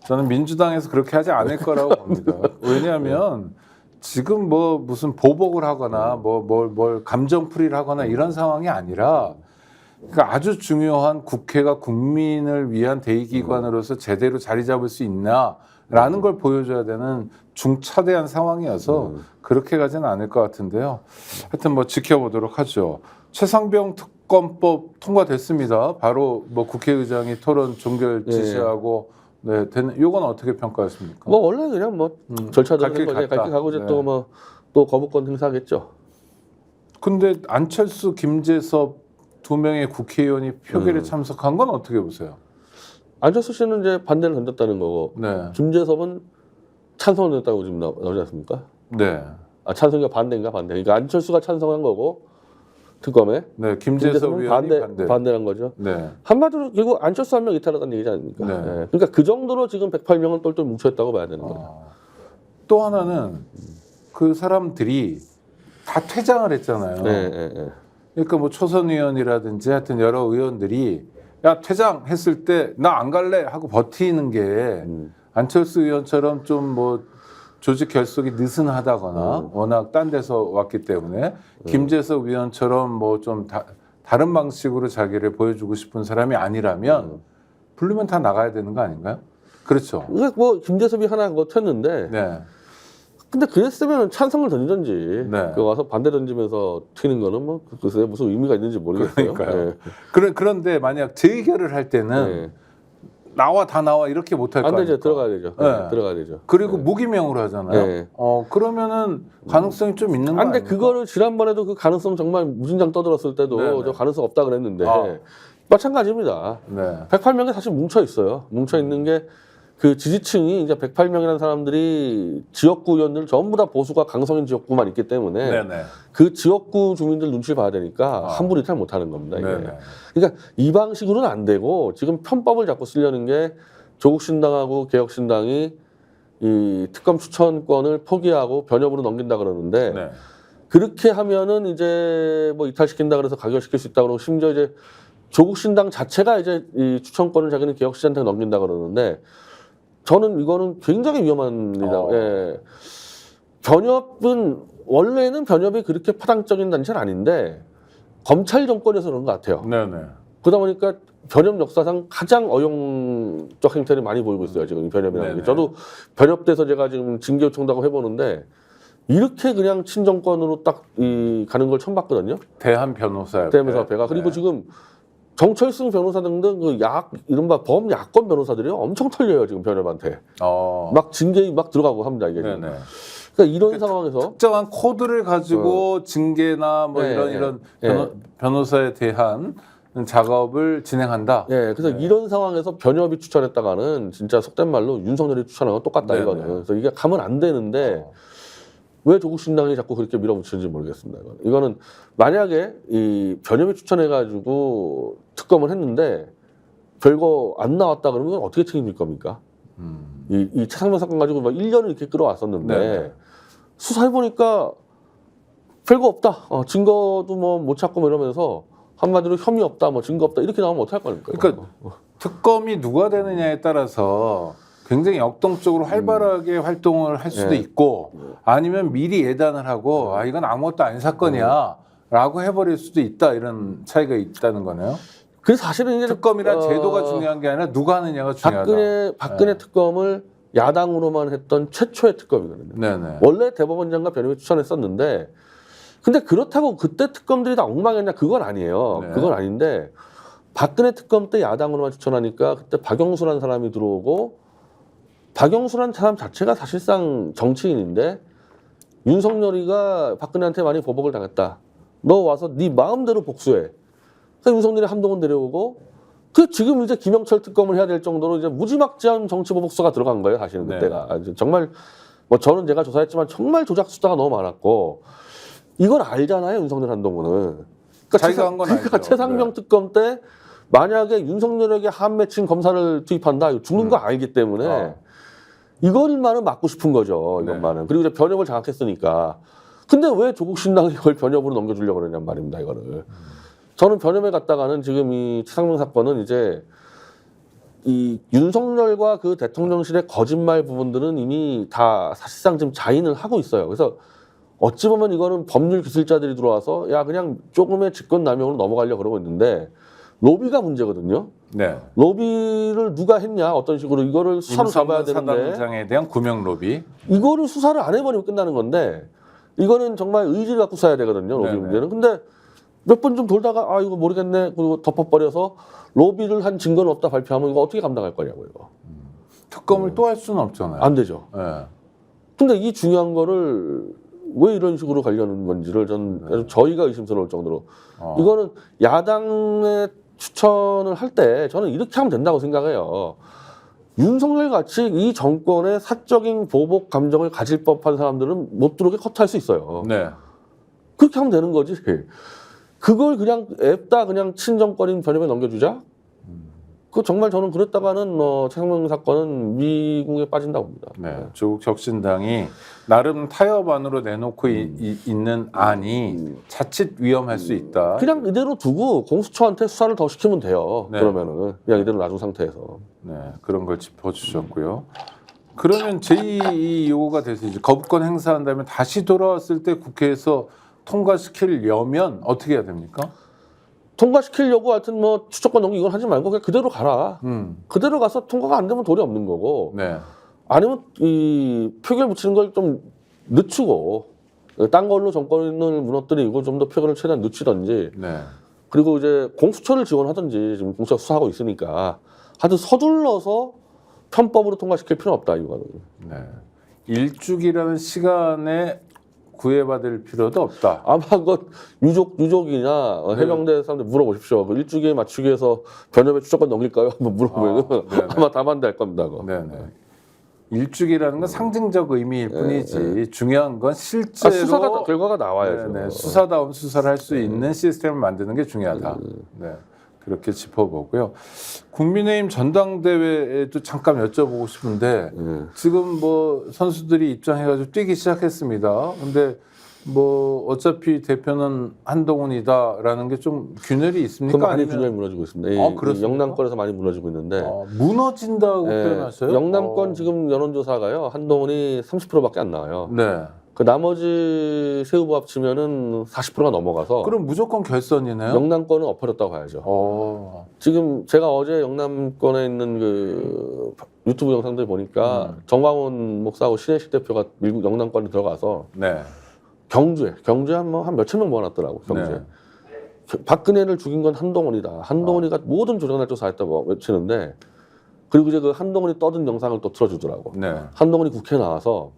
저는 민주당에서 그렇게 하지 않을 거라고 봅니다. 왜냐하면 지금 뭐 무슨 보복을 하거나 뭘 감정풀이를 하거나 이런 상황이 아니라 그러니까 아주 중요한 국회가 국민을 위한 대의기관으로서 제대로 자리 잡을 수 있나라는 걸 보여줘야 되는 중차대한 상황이어서 그렇게 가지는 않을 것 같은데요. 하여튼 뭐 지켜보도록 하죠. 최상병 특검법 통과됐습니다. 바로 뭐 국회의장이 토론 종결 지시하고 네, 되는 요건 어떻게 평가하십니까? 뭐 원래 그냥 뭐 절차대로 갈길 거지. 갔다. 갈길 가고 이제 네. 또 거부권 행사하겠죠. 근데 안철수, 김재섭 2명의 국회의원이 표결에 참석한 건 어떻게 보세요? 안철수 씨는 이제 반대를 던졌다는 거고 네. 김재섭은 찬성을 던졌다고 지금 나오지 않습니까? 네. 아, 찬성이 반대인가 반대. 그러니까 안철수가 찬성한 거고 특검에 네, 김재섭 김재섭은 의원이 반대란 거죠. 네. 한마디로 결국 안철수 한 명 이탈하다는 얘기지 않습니까? 네. 예. 그러니까 그 정도로 지금 108명은 똘똘 뭉쳐있다고 봐야 되는 거예요. 또 하나는 그 사람들이 다 퇴장을 했잖아요. 네. 그러니까 뭐 초선 의원이라든지 하여튼 여러 의원들이 야 퇴장했을 때 나 안 갈래 하고 버티는 게 안철수 의원처럼 좀 뭐 조직 결속이 느슨하다거나 워낙 딴 데서 왔기 때문에 김재섭 의원처럼 뭐 좀 다른 방식으로 자기를 보여주고 싶은 사람이 아니라면 부르면 다 나가야 되는 거 아닌가요? 그렇죠. 그러니까 뭐 김재섭이 하나 그거 튀었는데 네. 근데 그랬으면 찬성을 던지던지 네. 그 와서 반대 던지면서 튀는 거는 뭐 글쎄 무슨 의미가 있는지 모르겠어요. 그러니까요. 예. 그런데 만약 재의결을 할 때는 예. 다 나와 이렇게 못할 거 안 되죠. 아닙니까? 들어가야 되죠. 네. 들어가야 되죠. 그리고 무기명으로 하잖아요. 네. 그러면은 가능성이 좀 있는 거 근데 아닙니까? 그거를 지난번에도 그 가능성 정말 무진장 떠들었을 때도 네네. 저 가능성 없다 그랬는데 아. 마찬가지입니다. 네. 108명이 사실 뭉쳐 있어요. 뭉쳐 있는 게 그 지지층이 이제 108명이라는 사람들이 지역구 의원들 전부 다 보수가 강성인 지역구만 있기 때문에 네네. 그 지역구 주민들 눈치를 봐야 되니까 함부로 이탈 못 하는 겁니다. 이게. 네네. 그러니까 이 방식으로는 안 되고 지금 편법을 자꾸 쓰려는 게 조국신당하고 개혁신당이 이 특검 추천권을 포기하고 변협으로 넘긴다 그러는데 네. 그렇게 하면은 이제 뭐 이탈시킨다 그래서 가결시킬 수 있다 그러고 심지어 이제 조국신당 자체가 이제 이 추천권을 자기는 개혁신당한테 넘긴다 그러는데 저는 이거는 굉장히 위험한 일이라고. 예. 변협은 원래는 변협이 그렇게 파당적인 단체는 아닌데 검찰 정권에서 그런 것 같아요. 네네. 그러다 보니까 변협 역사상 가장 어용적 행태를 많이 보이고 있어요. 지금 변협이라는 네네. 게. 저도 변협돼서 제가 지금 징계 요청도 해보는데 이렇게 그냥 친정권으로 딱 가는 걸 처음 봤거든요. 대한 변호사 대한변호사협회가. 그리고 지금 정철승 변호사 등등 그 이른바 범야권 변호사들이 엄청 털려요. 지금 변협한테. 막 징계 막 들어가고 합니다. 이게. 네네. 그러니까 이런 상황에서 특정한 코드를 가지고 징계나 뭐 네, 이런 네. 변호사에 대한 작업을 진행한다. 예, 그래서 이런 상황에서 변협이 추천했다가는 진짜 속된 말로 윤석열이 추천한 건 똑같다 네네. 이거는. 그래서 이게 가면 안 되는데 왜 조국신당이 자꾸 그렇게 밀어붙이는지 모르겠습니다. 이거는 만약에 이 변협이 추천해가지고 특검을 했는데 별거 안 나왔다 그러면 어떻게 책임질 겁니까? 이 최상병 사건 가지고 막 1년을 이렇게 끌어왔었는데 네. 수사해보니까 별거 없다. 증거도 뭐 못 찾고 뭐 이러면서 한마디로 혐의 없다, 뭐 증거 없다 이렇게 나오면 어떡할 겁니까? 그러니까 특검이 누가 되느냐에 따라서 굉장히 역동적으로 활발하게 활동을 할 수도 네. 있고 아니면 미리 예단을 하고 아 이건 아무것도 아닌 사건이야 라고 해버릴 수도 있다 이런 차이가 있다는 거네요. 그래서 사실은 이제 특검이란 제도가 중요한 게 아니라 누가 하느냐가 중요하다. 박근혜 특검을 야당으로만 했던 최초의 특검이거든요. 네네. 원래 대법원장과 변호인이 추천했었는데 근데 그렇다고 그때 특검들이 다 엉망이었냐 그건 아니에요. 네. 그건 아닌데 박근혜 특검 때 야당으로만 추천하니까 그때 박영수라는 사람이 들어오고 박영수라는 사람 자체가 사실상 정치인인데 윤석열이가 박근혜한테 많이 보복을 당했다. 너 와서 네 마음대로 복수해. 그래서 윤석열이 한동훈 데려오고 그 지금 이제 김영철 특검을 해야 될 정도로 이제 무지막지한 정치 보복수가 들어간 거예요. 사실은 네. 그때가 정말 뭐 저는 제가 조사했지만 정말 조작 수사가 너무 많았고 이걸 알잖아요. 윤석열 한동훈은. 그러니까 자기가 한 건 그러니까 알죠. 최상병 네. 특검 때 만약에 윤석열에게 한 맺힌 검사를 투입한다. 이거 죽는 거 알기 때문에 이것만은 막고 싶은 거죠. 이것만은. 네. 그리고 이제 변협을 장악했으니까. 근데 왜 조국 신당이 이걸 변협으로 넘겨주려고 그러냔 말입니다. 이거를. 저는 변협에 갔다가는 지금 이 최상병 사건은 이제 이 윤석열과 그 대통령실의 거짓말 부분들은 이미 다 사실상 지금 자인을 하고 있어요. 그래서 어찌 보면 이거는 법률 기술자들이 들어와서 야 그냥 조금의 직권남용으로 넘어가려고 그러고 있는데 로비가 문제거든요. 네. 로비를 누가 했냐 어떤 식으로 이거를 수사로 잡아야 되는데 사단장에 대한 구명 로비. 이거를 수사를 안 해버리면 끝나는 건데 이거는 정말 의지를 갖고 써야 되거든요. 로비 네네. 문제는. 근데 몇 번 좀 돌다가 아 이거 모르겠네 그리고 덮어버려서 로비를 한 증거는 없다 발표하면 이거 어떻게 감당할 거냐고 이거. 특검을 또 할 수는 없잖아요. 안 되죠. 네. 근데 이 중요한 거를 왜 이런 식으로 가려는 건지를 전 저희가 의심스러울 정도로 이거는 야당의 추천을 할 때 저는 이렇게 하면 된다고 생각해요. 윤석열 같이 이 정권의 사적인 보복 감정을 가질 법한 사람들은 못 들어오게 커트할 수 있어요. 네. 그렇게 하면 되는 거지. 그걸 그냥 앱다 그냥 친정권인 변협에 넘겨주자? 그 정말 저는 그랬다가는 최상병 사건은 미궁에 빠진다고 봅니다. 네. 조국 혁신당이 나름 타협안으로 내놓고 있는 안이 자칫 위험할 수 있다. 그냥 이대로 두고 공수처한테 수사를 더 시키면 돼요. 네. 그러면은 그냥 이대로 놔둔 상태에서. 네, 그런 걸 짚어주셨고요. 그러면 제2 요구가 돼서 이제 거부권 행사한다면 다시 돌아왔을 때 국회에서 통과시키려면 어떻게 해야 됩니까? 통과시키려고 하여튼 뭐 추천권 넘기 이건 하지 말고 그냥 그대로 가라. 그대로 가서 통과가 안 되면 도리 없는 거고. 네. 아니면 이 표결 붙이는 걸 좀 늦추고 딴 걸로 정권을 무너뜨리고 좀 더 표결을 최대한 늦추든지. 네. 그리고 이제 공수처를 지원하든지 지금 공수처 수사하고 있으니까 하여튼 서둘러서 편법으로 통과시킬 필요는 없다 이거는. 네. 일주기라는 시간에 구애받을 필요도 없다. 아마 그 유족이나 해병대 사람들 물어보십시오. 그 일주기에 맞추기 위해서 변협에 추천권 넘길까요? 한번 물어보면 아마 다 반대할 겁니다. 그거. 네네. 일주기라는 건 상징적 의미일 뿐이지 중요한 건 실제로 수사 결과가 나와야죠. 네네. 수사다운 수사를 할 수 있는 시스템을 만드는 게 중요하다. 네. 그렇게 짚어보고요. 국민의힘 전당대회에도 잠깐 여쭤보고 싶은데 지금 뭐 선수들이 입장해가지고 뛰기 시작했습니다. 근데 뭐 어차피 대표는 한동훈이다라는 게 좀 균열이 있습니까? 많이 아니면 균열이 무너지고 있습니다. 그렇습니까? 영남권에서 많이 무너지고 있는데 무너진다고 표현하셔요? 영남권 지금 여론조사가요 한동훈이 30%밖에 안 나와요. 네. 그 나머지 세 후보 합치면은 40%가 넘어가서 그럼 무조건 결선이네요. 영남권은 엎어졌다고 봐야죠. 지금 제가 어제 영남권에 있는 그 유튜브 영상들 보니까 정광훈 목사하고 신혜식 대표가 미국 영남권에 들어가서 네. 경주에 한 몇천 명 모아놨더라고 경주에. 네. 박근혜를 죽인 건 한동훈이다. 한동훈이가 모든 조작날 조사했다고 외치는데 그리고 이제 그 한동훈이 떠든 영상을 또 틀어주더라고. 네. 한동훈이 국회에 나와서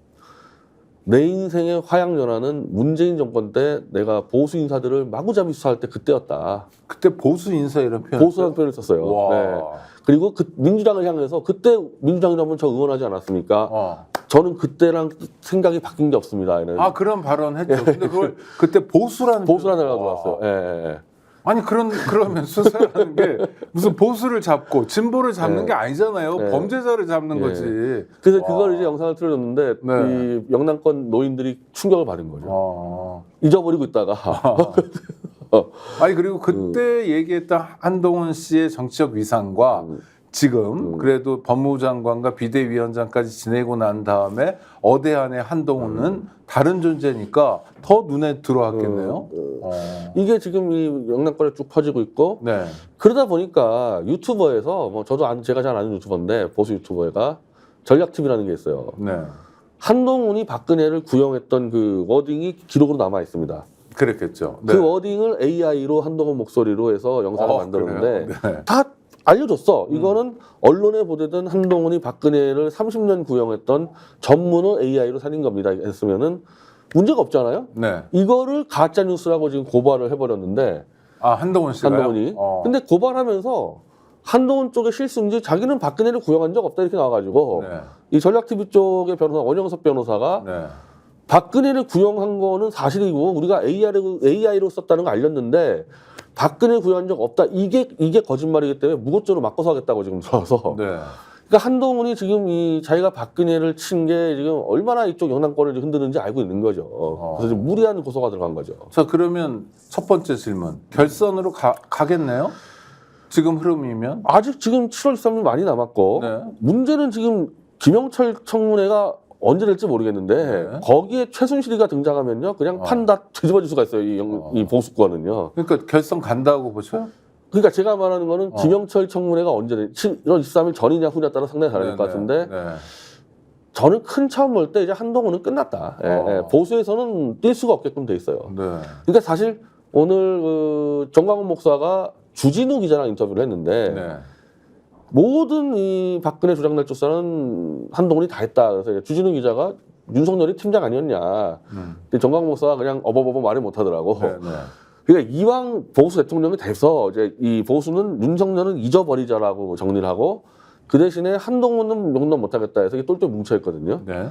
내 인생의 화양연화는 문재인 정권 때 내가 보수 인사들을 마구잡이 수사할 때 그때였다. 그때 보수 인사 이런 표현. 보수라는 표현을 썼어요. 와. 네. 그리고 그 민주당을 향해서 그때 민주당이라면 저 응원하지 않았습니까? 저는 그때랑 생각이 바뀐 게 없습니다. 이런. 그런 발언 했죠. 근데 그걸 그때 보수라는 보수라는 애가 들어왔어요. 예. 아니 그러면 수사라는 게 무슨 보수를 잡고 진보를 잡는 네. 게 아니잖아요. 네. 범죄자를 잡는 네. 거지. 그래서 와. 그걸 이제 영상을 틀어줬는데 네. 이 영남권 노인들이 충격을 받은 거죠. 잊어버리고 있다가 아니 그리고 그때 얘기했던 한동훈 씨의 정치적 위상과 지금 그래도 법무부 장관과 비대위원장까지 지내고 난 다음에 어대한의 한동훈은 다른 존재니까 더 눈에 들어왔겠네요. 이게 지금 이 영남권에 쭉 퍼지고 있고 네. 그러다 보니까 유튜버에서 뭐 저도 제가 잘 아는 유튜버인데 보수 유튜버가 전략TV라는 게 있어요. 네. 한동훈이 박근혜를 구형했던 그 워딩이 기록으로 남아 있습니다. 그랬겠죠. 네. 그 워딩을 AI로 한동훈 목소리로 해서 영상을 만들었는데 그래요? 네. 다 알려줬어. 이거는 언론에 보도된 한동훈이 박근혜를 30년 구형했던 전문을 AI로 살린 겁니다. 했으면은 문제가 없잖아요. 네. 이거를 가짜 뉴스라고 지금 고발을 해버렸는데 아 한동훈 씨가요? 한동훈이. 근데 고발하면서 한동훈 쪽의 실수인지 자기는 박근혜를 구형한 적 없다 이렇게 나와가지고 네. 이 전략TV 쪽의 변호사 원영섭 변호사가 네. 박근혜를 구형한 거는 사실이고 우리가 AI로 썼다는 거 알렸는데 박근혜 구형한 적 없다. 이게 거짓말이기 때문에 무고죄로 맞고서 하겠다고 지금 들어서. 네. 그러니까 한동훈이 지금 이 자기가 박근혜를 친 게 지금 얼마나 이쪽 영남권을 흔드는지 알고 있는 거죠. 그래서 지금 무리한 고소가 들어간 거죠. 자 그러면 첫 번째 질문 결선으로 가겠네요? 지금 흐름이면? 아직 지금 7월 13일 많이 남았고 네. 문제는 지금 김영철 청문회가 언제 될지 모르겠는데 네. 거기에 최순실이가 등장하면요 그냥 판 다 뒤집어질 수가 있어요. 이 보수권은요. 그러니까 결선 간다고 보셔요? 그러니까 제가 말하는 거는 김영철 청문회가 언제 7월 23일 전이냐 후냐에 따라 상당히 다를 것 같은데 네. 저는 큰 차원 볼 때 이제 한동훈은 끝났다. 보수에서는 뛸 수가 없게끔 돼 있어요. 네. 그러니까 사실 오늘 그 정광훈 목사가 주진우 기자랑 인터뷰를 했는데 네. 모든 이 박근혜 조작날 조사는 한동훈이 다 했다. 그래서 이제 주진우 기자가 윤석열이 팀장 아니었냐. 근데 정광훈 목사가 그냥 어버버버 말을 못 하더라고. 네. 네. 그러니까 이왕 보수 대통령이 돼서 이제 이 보수는 윤석열은 잊어버리자라고 정리를 하고 그 대신에 한동훈은 용납 못하겠다 해서 이게 똘똘 뭉쳐있거든요. 네.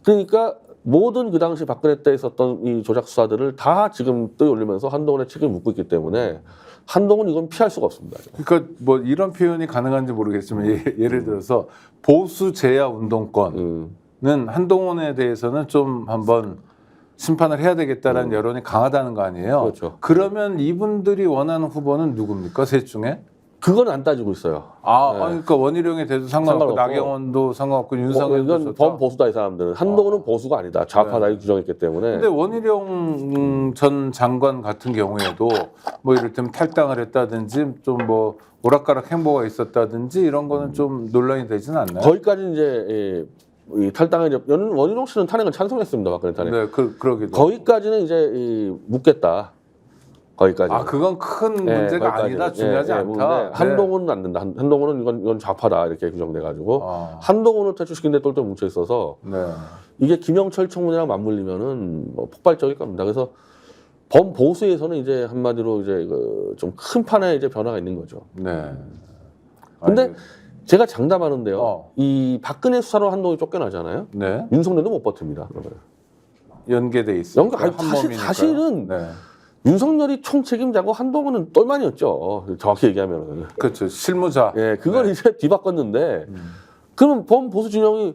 그러니까 모든 그 당시 박근혜 때 있었던 이 조작 수사들을 다 지금 떠올리면서 한동훈의 책임을 묻고 있기 때문에 한동훈 이건 피할 수가 없습니다. 그러니까 뭐 이런 표현이 가능한지 모르겠지만 예를 들어서 보수 제야 운동권은 한동훈에 대해서는 좀 한번 심판을 해야 되겠다라는 여론이 강하다는 거 아니에요? 그렇죠. 그러면 이분들이 원하는 후보는 누굽니까? 셋 중에? 그건 안 따지고 있어요. 그러니까 원희룡에 대해도 상관없고 상관없고. 나경원도 상관없고 윤석열도 이건 범보수다 이 사람들은. 한동훈은 보수가 아니다. 좌파다 이 규정했기 때문에. 근데 원희룡 전 장관 같은 경우에도 뭐 이를테면 탈당을 했다든지 좀 뭐 오락가락 행보가 있었다든지 이런 거는 좀 논란이 되지는 않나요? 거기까지 이제 이 탈당을 원희룡 씨는 탄핵을 찬성했습니다. 박근혜 탄핵. 네, 그러기도. 거기까지는 이제 묻겠다. 거기까지. 그건 큰 문제가 아니다. 중요하지 않다. 한동훈은 안 된다. 한동훈은 이건 좌파다 이렇게 규정돼가지고 한동훈을 퇴출시키는데 똘똘 뭉쳐 있어서 네. 이게 김영철 청문회랑 맞물리면은 뭐 폭발적일 겁니다. 그래서 범보수에서는 이제 한마디로 이제 좀 큰 판에 이제 변화가 있는 거죠. 네. 근데 제가 장담하는데요. 이 박근혜 수사로 한동훈이 쫓겨나잖아요. 네. 윤석열도 못 버팁니다. 그러면. 연계돼 있어요. 사실은 윤석열이 총책임자고 한동훈은 똘만이었죠. 정확히 얘기하면은. 그렇죠. 실무자. 예, 그걸 이제 뒤바꿨는데 그러면 범보수 진영이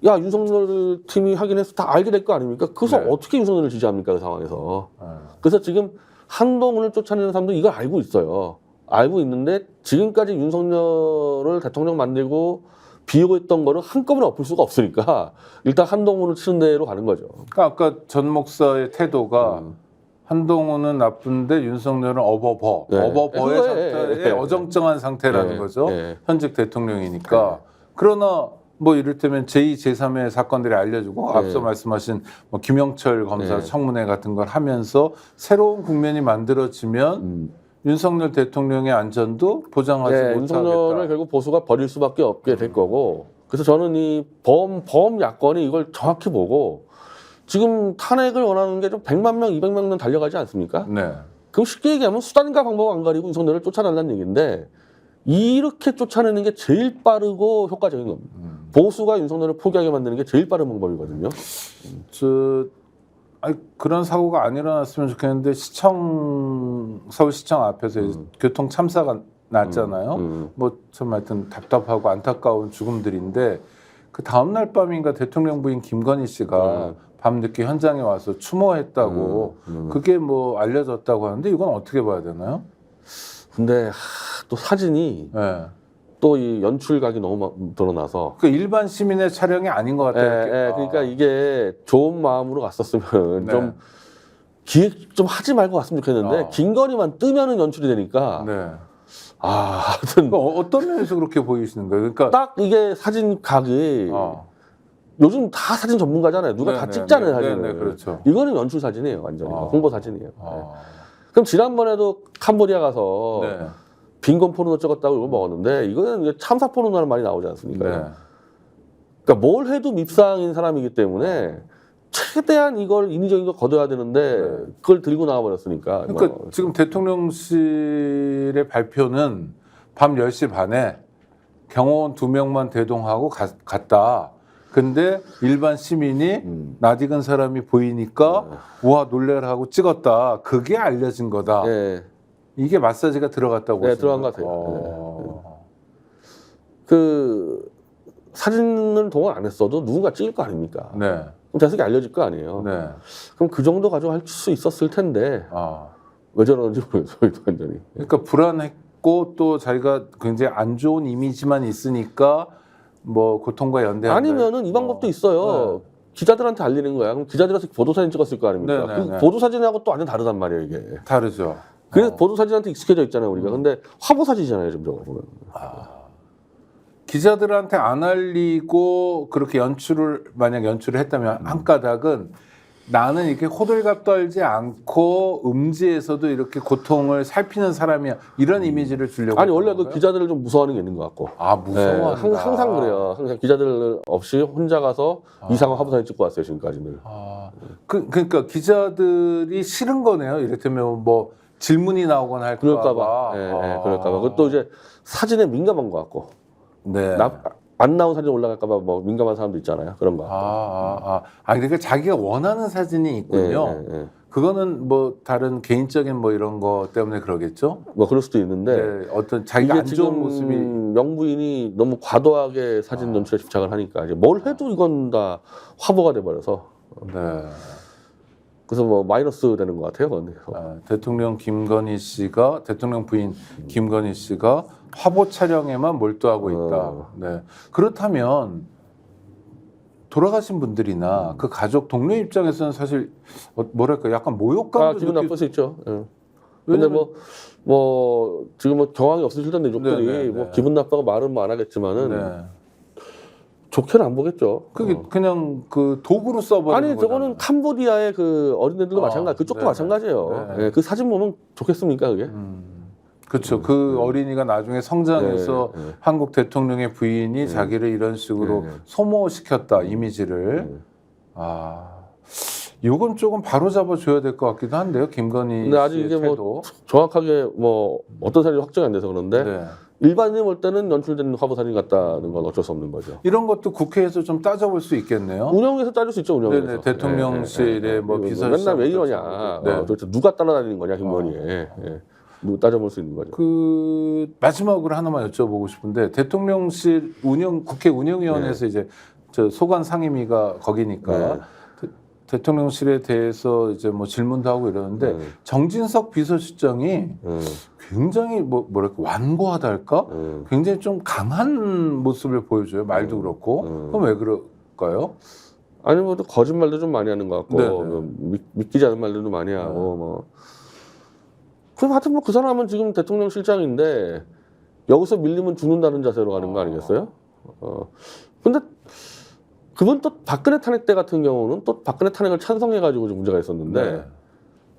야 윤석열 팀이 하긴 해서 다 알게 될 거 아닙니까? 그래서 어떻게 윤석열을 지지합니까 그 상황에서? 그래서 지금 한동훈을 쫓아내는 사람도 이걸 알고 있어요. 알고 있는데 지금까지 윤석열을 대통령 만들고 비호했던 거를 한꺼번에 엎을 수가 없으니까 일단 한동훈을 치는 데로 가는 거죠. 그러니까 아까 전 목사의 태도가 한동훈은 나쁜데 윤석열은 어버버. 네. 어버버의 상태에 네. 어정쩡한 상태라는 네. 거죠. 네. 현직 대통령이니까. 그러나 뭐 이를테면 제2, 제3의 사건들이 알려주고 앞서 말씀하신 뭐 김영철 검사 청문회 같은 걸 하면서 새로운 국면이 만들어지면 윤석열 대통령의 안전도 보장하지 못하겠다. 윤석열을 결국 보수가 버릴 수밖에 없게 될 거고 그래서 저는 이 범 야권이 이걸 정확히 보고 지금 탄핵을 원하는 게 좀 100만 명, 200만 명 달려가지 않습니까? 네. 그럼 쉽게 얘기하면 수단과 방법 안 가리고 윤석열을 쫓아달라는 얘기인데 이렇게 쫓아내는 게 제일 빠르고 효과적인 겁니다. 보수가 윤석열을 포기하게 만드는 게 제일 빠른 방법이거든요. 아니, 그런 사고가 안 일어났으면 좋겠는데 서울시청 앞에서 교통 참사가 났잖아요. 뭐 참 하여튼 답답하고 안타까운 죽음들인데 그 다음날 밤인가 대통령 부인 김건희 씨가 밤늦게 현장에 와서 추모했다고 그게 뭐 알려졌다고 하는데 이건 어떻게 봐야 되나요? 근데 또 사진이 네. 또 이 연출각이 너무 드러나서 그 일반 시민의 촬영이 아닌 것 같아요. 그러니까 이게 좋은 마음으로 갔었으면 네. 좀 기획 좀 하지 말고 갔으면 좋겠는데 어. 김건희만 뜨면은 연출이 되니까 네. 하여튼 그러니까 어떤 면에서 그렇게 보이시는 거예요? 그러니까 딱 이게 사진 각이 요즘 다 사진 전문가잖아요. 누가 다 찍잖아요, 사진을. 네, 그렇죠. 이거는 연출 사진이에요, 완전히. 홍보 사진이에요. 아. 그럼 지난번에도 캄보디아 가서 네. 빈곤 포르노 찍었다고 이거 먹었는데 이거는 이제 참사 포르노라는 말이 나오지 않습니까? 네. 그러니까 뭘 해도 밉상인 사람이기 때문에 최대한 이걸 인위적인 걸 거둬야 되는데 네. 그걸 들고 나와 버렸으니까. 그러니까 지금 대통령실의 발표는 밤 10시 반에 경호원 2명만 대동하고 갔다. 근데 일반 시민이 낯익은 사람이 보이니까 우와 놀래라 하고 찍었다. 그게 알려진 거다. 네. 이게 마사지가 들어갔다고 네, 보시는 들어간 것 거예요? 같아요. 그 사진을 동원 안 했어도 누군가 찍을 거 아닙니까? 네. 그럼 대석이 알려질 거 아니에요. 네. 그럼 그 정도 가져갈 수 있었을 텐데 아. 왜 저러는지 모르겠어요, 완전히. 그러니까 불안했고 또 자기가 굉장히 안 좋은 이미지만 있으니까 뭐 고통과 연대한다. 아니면은 이 방법도 있어요. 네. 기자들한테 알리는 거야. 그럼 기자들한테 보도사진 찍었을 거 아닙니까? 네, 네, 네. 보도사진하고 또 완전 다르단 말이에요, 이게. 다르죠. 그래서 보도사진한테 익숙해져 있잖아요, 우리가. 근데 화보사진이잖아요, 지금 저거 보면. 기자들한테 안 알리고 그렇게 만약 연출을 했다면 한 까닭은 나는 이렇게 호들갑 떨지 않고 음지에서도 이렇게 고통을 살피는 사람이야 이런 이미지를 주려고. 아니, 원래 그 건가요? 기자들을 좀 무서워하는 게 있는 것 같고. 아 무서워. 항상 그래요. 항상 기자들 없이 혼자 가서 이상한 화보사진 찍고 왔어요, 지금까지는. 그러니까 기자들이 싫은 거네요. 이를테면 뭐 질문이 나오거나 할까 그럴까봐. 그럴까봐. 그것도 이제 사진에 민감한 것 같고. 네. 안 나온 사진 올라갈까봐 뭐 민감한 사람도 있잖아요. 그런 거. 그러니까 자기가 원하는 사진이 있군요. 그거는 뭐 다른 개인적인 뭐 이런 거 때문에 그러겠죠. 뭐 그럴 수도 있는데 네, 어떤 자기가 이게 안 지금 좋은 모습이. 명부인이 너무 과도하게 사진 연출에 집착을 하니까 이제 뭘 해도 이건 다 화보가 돼버려서 네. 그래서 뭐 마이너스 되는 것 같아요. 그건. 대통령 대통령 부인 김건희 씨가 화보 촬영에만 몰두하고 있다. 네. 그렇다면 돌아가신 분들이나 그 가족 동료 입장에서는 사실 뭐랄까 약간 모욕감도 기분 나쁠 수 있죠. 근데 뭐 지금 뭐 경황이 없으실 텐데 족들이 뭐 기분 나빠고 말은 뭐 안 하겠지만은 네. 좋게는 안 보겠죠. 그게 그냥 그 도구로 써버리는 아니 저거는 캄보디아의 그 어린애들도 마찬가지, 그쪽도 네. 마찬가지예요. 네. 그 사진 보면 좋겠습니까 그게? 그렇죠. 그 어린이가 나중에 성장해서 한국 대통령의 부인이 자기를 이런 식으로 소모시켰다 이미지를. 요건 조금 바로 잡아줘야 될 것 같기도 한데요, 김건희 근데 아직 씨의 이게 태도. 뭐 정확하게 뭐 어떤 사진이 확정이 안 돼서 그런데 네. 일반인이 볼 때는 연출된 화보 사진 같다는 건 어쩔 수 없는 거죠. 이런 것도 국회에서 좀 따져볼 수 있겠네요. 운영위에서 따질 수 있죠, 운영위에서. 네네, 대통령실에 뭐 비서실장 맨날 왜 이러냐. 네. 도대체 누가 따라다니는 거냐, 김건희에. 누구 따져볼 수 있는 거죠. 그 마지막으로 하나만 여쭤보고 싶은데 대통령실 국회 운영위원회에서 이제 저 소관 상임위가 거기니까 대통령실에 대해서 이제 뭐 질문도 하고 이러는데 정진석 비서실장이 굉장히 뭐랄까 완고하다 할까? 굉장히 좀 강한 모습을 보여줘요. 말도 그렇고. 그럼 왜 그럴까요? 아니 뭐 또 거짓말도 좀 많이 하는 것 같고 네네. 뭐 믿기지 않은 말들도 많이 하고 뭐. 그럼 하여튼 뭐 그 사람은 지금 대통령 실장인데 여기서 밀리면 죽는다는 자세로 가는 거 아니겠어요? 근데 그분 또 박근혜 탄핵 때 같은 경우는 또 박근혜 탄핵을 찬성해가지고 좀 문제가 있었는데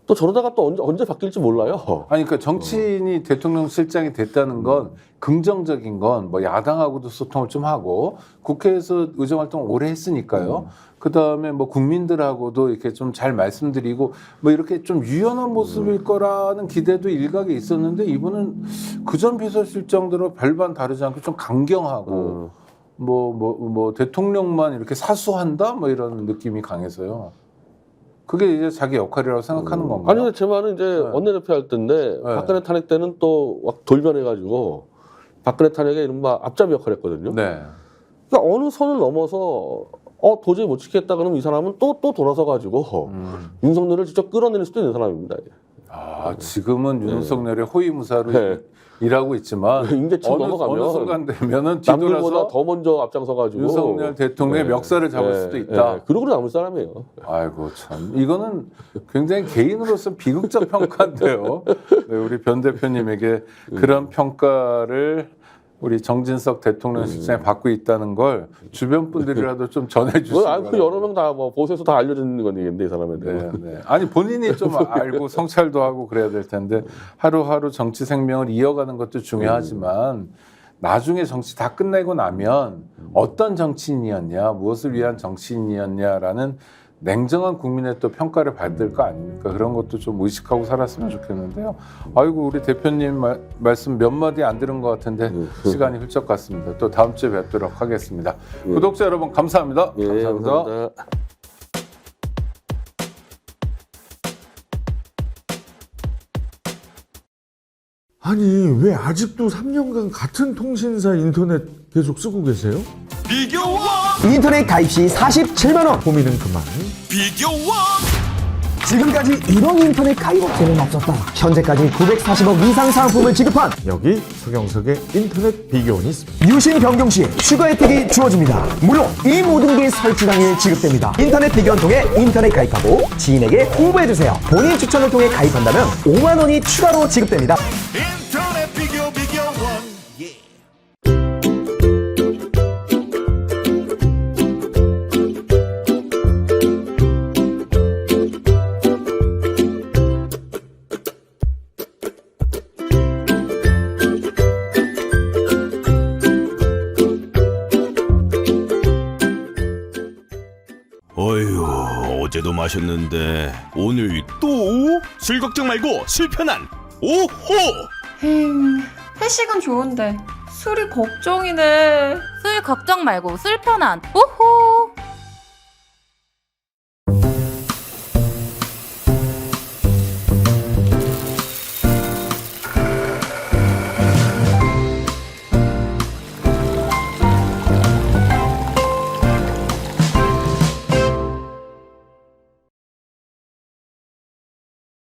또 저러다가 또 언제 바뀔지 몰라요. 아니, 그러니까 정치인이 대통령 실장이 됐다는 건 긍정적인 건 뭐 야당하고도 소통을 좀 하고 국회에서 의정활동을 오래 했으니까요. 그 다음에 뭐 국민들하고도 이렇게 좀 잘 말씀드리고 뭐 이렇게 좀 유연한 모습일 거라는 기대도 일각에 있었는데 이분은 그전 비서실장들과 별반 다르지 않고 좀 강경하고 뭐 대통령만 이렇게 사수한다 뭐 이런 느낌이 강해서요. 그게 이제 자기 역할이라고 생각하는 건가요? 아니, 근데 제 말은 이제 네. 원내대표 할 때인데 네. 박근혜 탄핵 때는 또 막 돌변해가지고 박근혜 탄핵에 이른바 앞잡이 역할을 했거든요. 네. 그러니까 어느 선을 넘어서 도저히 못 지켰다 그러면 이 사람은 또 돌아서 가지고 윤석열을 직접 끌어내릴 수도 있는 사람입니다. 지금은 윤석열의 호위무사로 네. 일하고 있지만 임대차 어느 넘어가면 순간 되면은 남들보다 뒤돌아서 더 먼저 앞장서가지고 윤석열 대통령의 네. 멱살을 잡을 네. 수도 있다. 네. 그러고 남을 사람이에요. 아이고 참 이거는 굉장히 개인으로서 비극적 평가인데요. 네, 우리 변 대표님에게 그런 평가를 우리 정진석 대통령 실장이 받고 있다는 걸 주변 분들이라도 좀 전해주시기 바랍니다. 여러 명 다 뭐 보수에서 다 알려진 건데 이 사람에 대해. 네, 네. 아니 본인이 좀 알고 성찰도 하고 그래야 될 텐데 하루하루 정치 생명을 이어가는 것도 중요하지만 나중에 정치 다 끝내고 나면 어떤 정치인이었냐, 무엇을 위한 정치인이었냐라는 냉정한 국민의 또 평가를 받을 거 아닙니까? 그런 것도 좀 의식하고 살았으면 좋겠는데요. 아이고 우리 대표님 말씀 몇 마디 안 들은 것 같은데 시간이 훌쩍 갔습니다. 또 다음 주에 뵙도록 하겠습니다. 구독자 여러분 감사합니다. 예, 감사합니다. 아니 왜 아직도 3년간 같은 통신사 인터넷 계속 쓰고 계세요? 인터넷 가입 시 47만 원. 고민은 그만. 지금까지 이런 인터넷 가입 업체는 없었다. 현재까지 940억 이상 상품을 지급한 여기 서경석의 인터넷 비교원이 있습니다. 유심 변경 시에 추가 혜택이 주어집니다. 물론 이 모든 게 설치 당일 지급됩니다. 인터넷 비교원 통해 인터넷 가입하고 지인에게 홍보해주세요. 본인 추천을 통해 가입한다면 5만 원이 추가로 지급됩니다. 어휴, 어제도 마셨는데 오늘 또? 술 걱정 말고 술 편한 오호! 회식은 좋은데 술이 걱정이네. 술 걱정 말고 술 편한 오호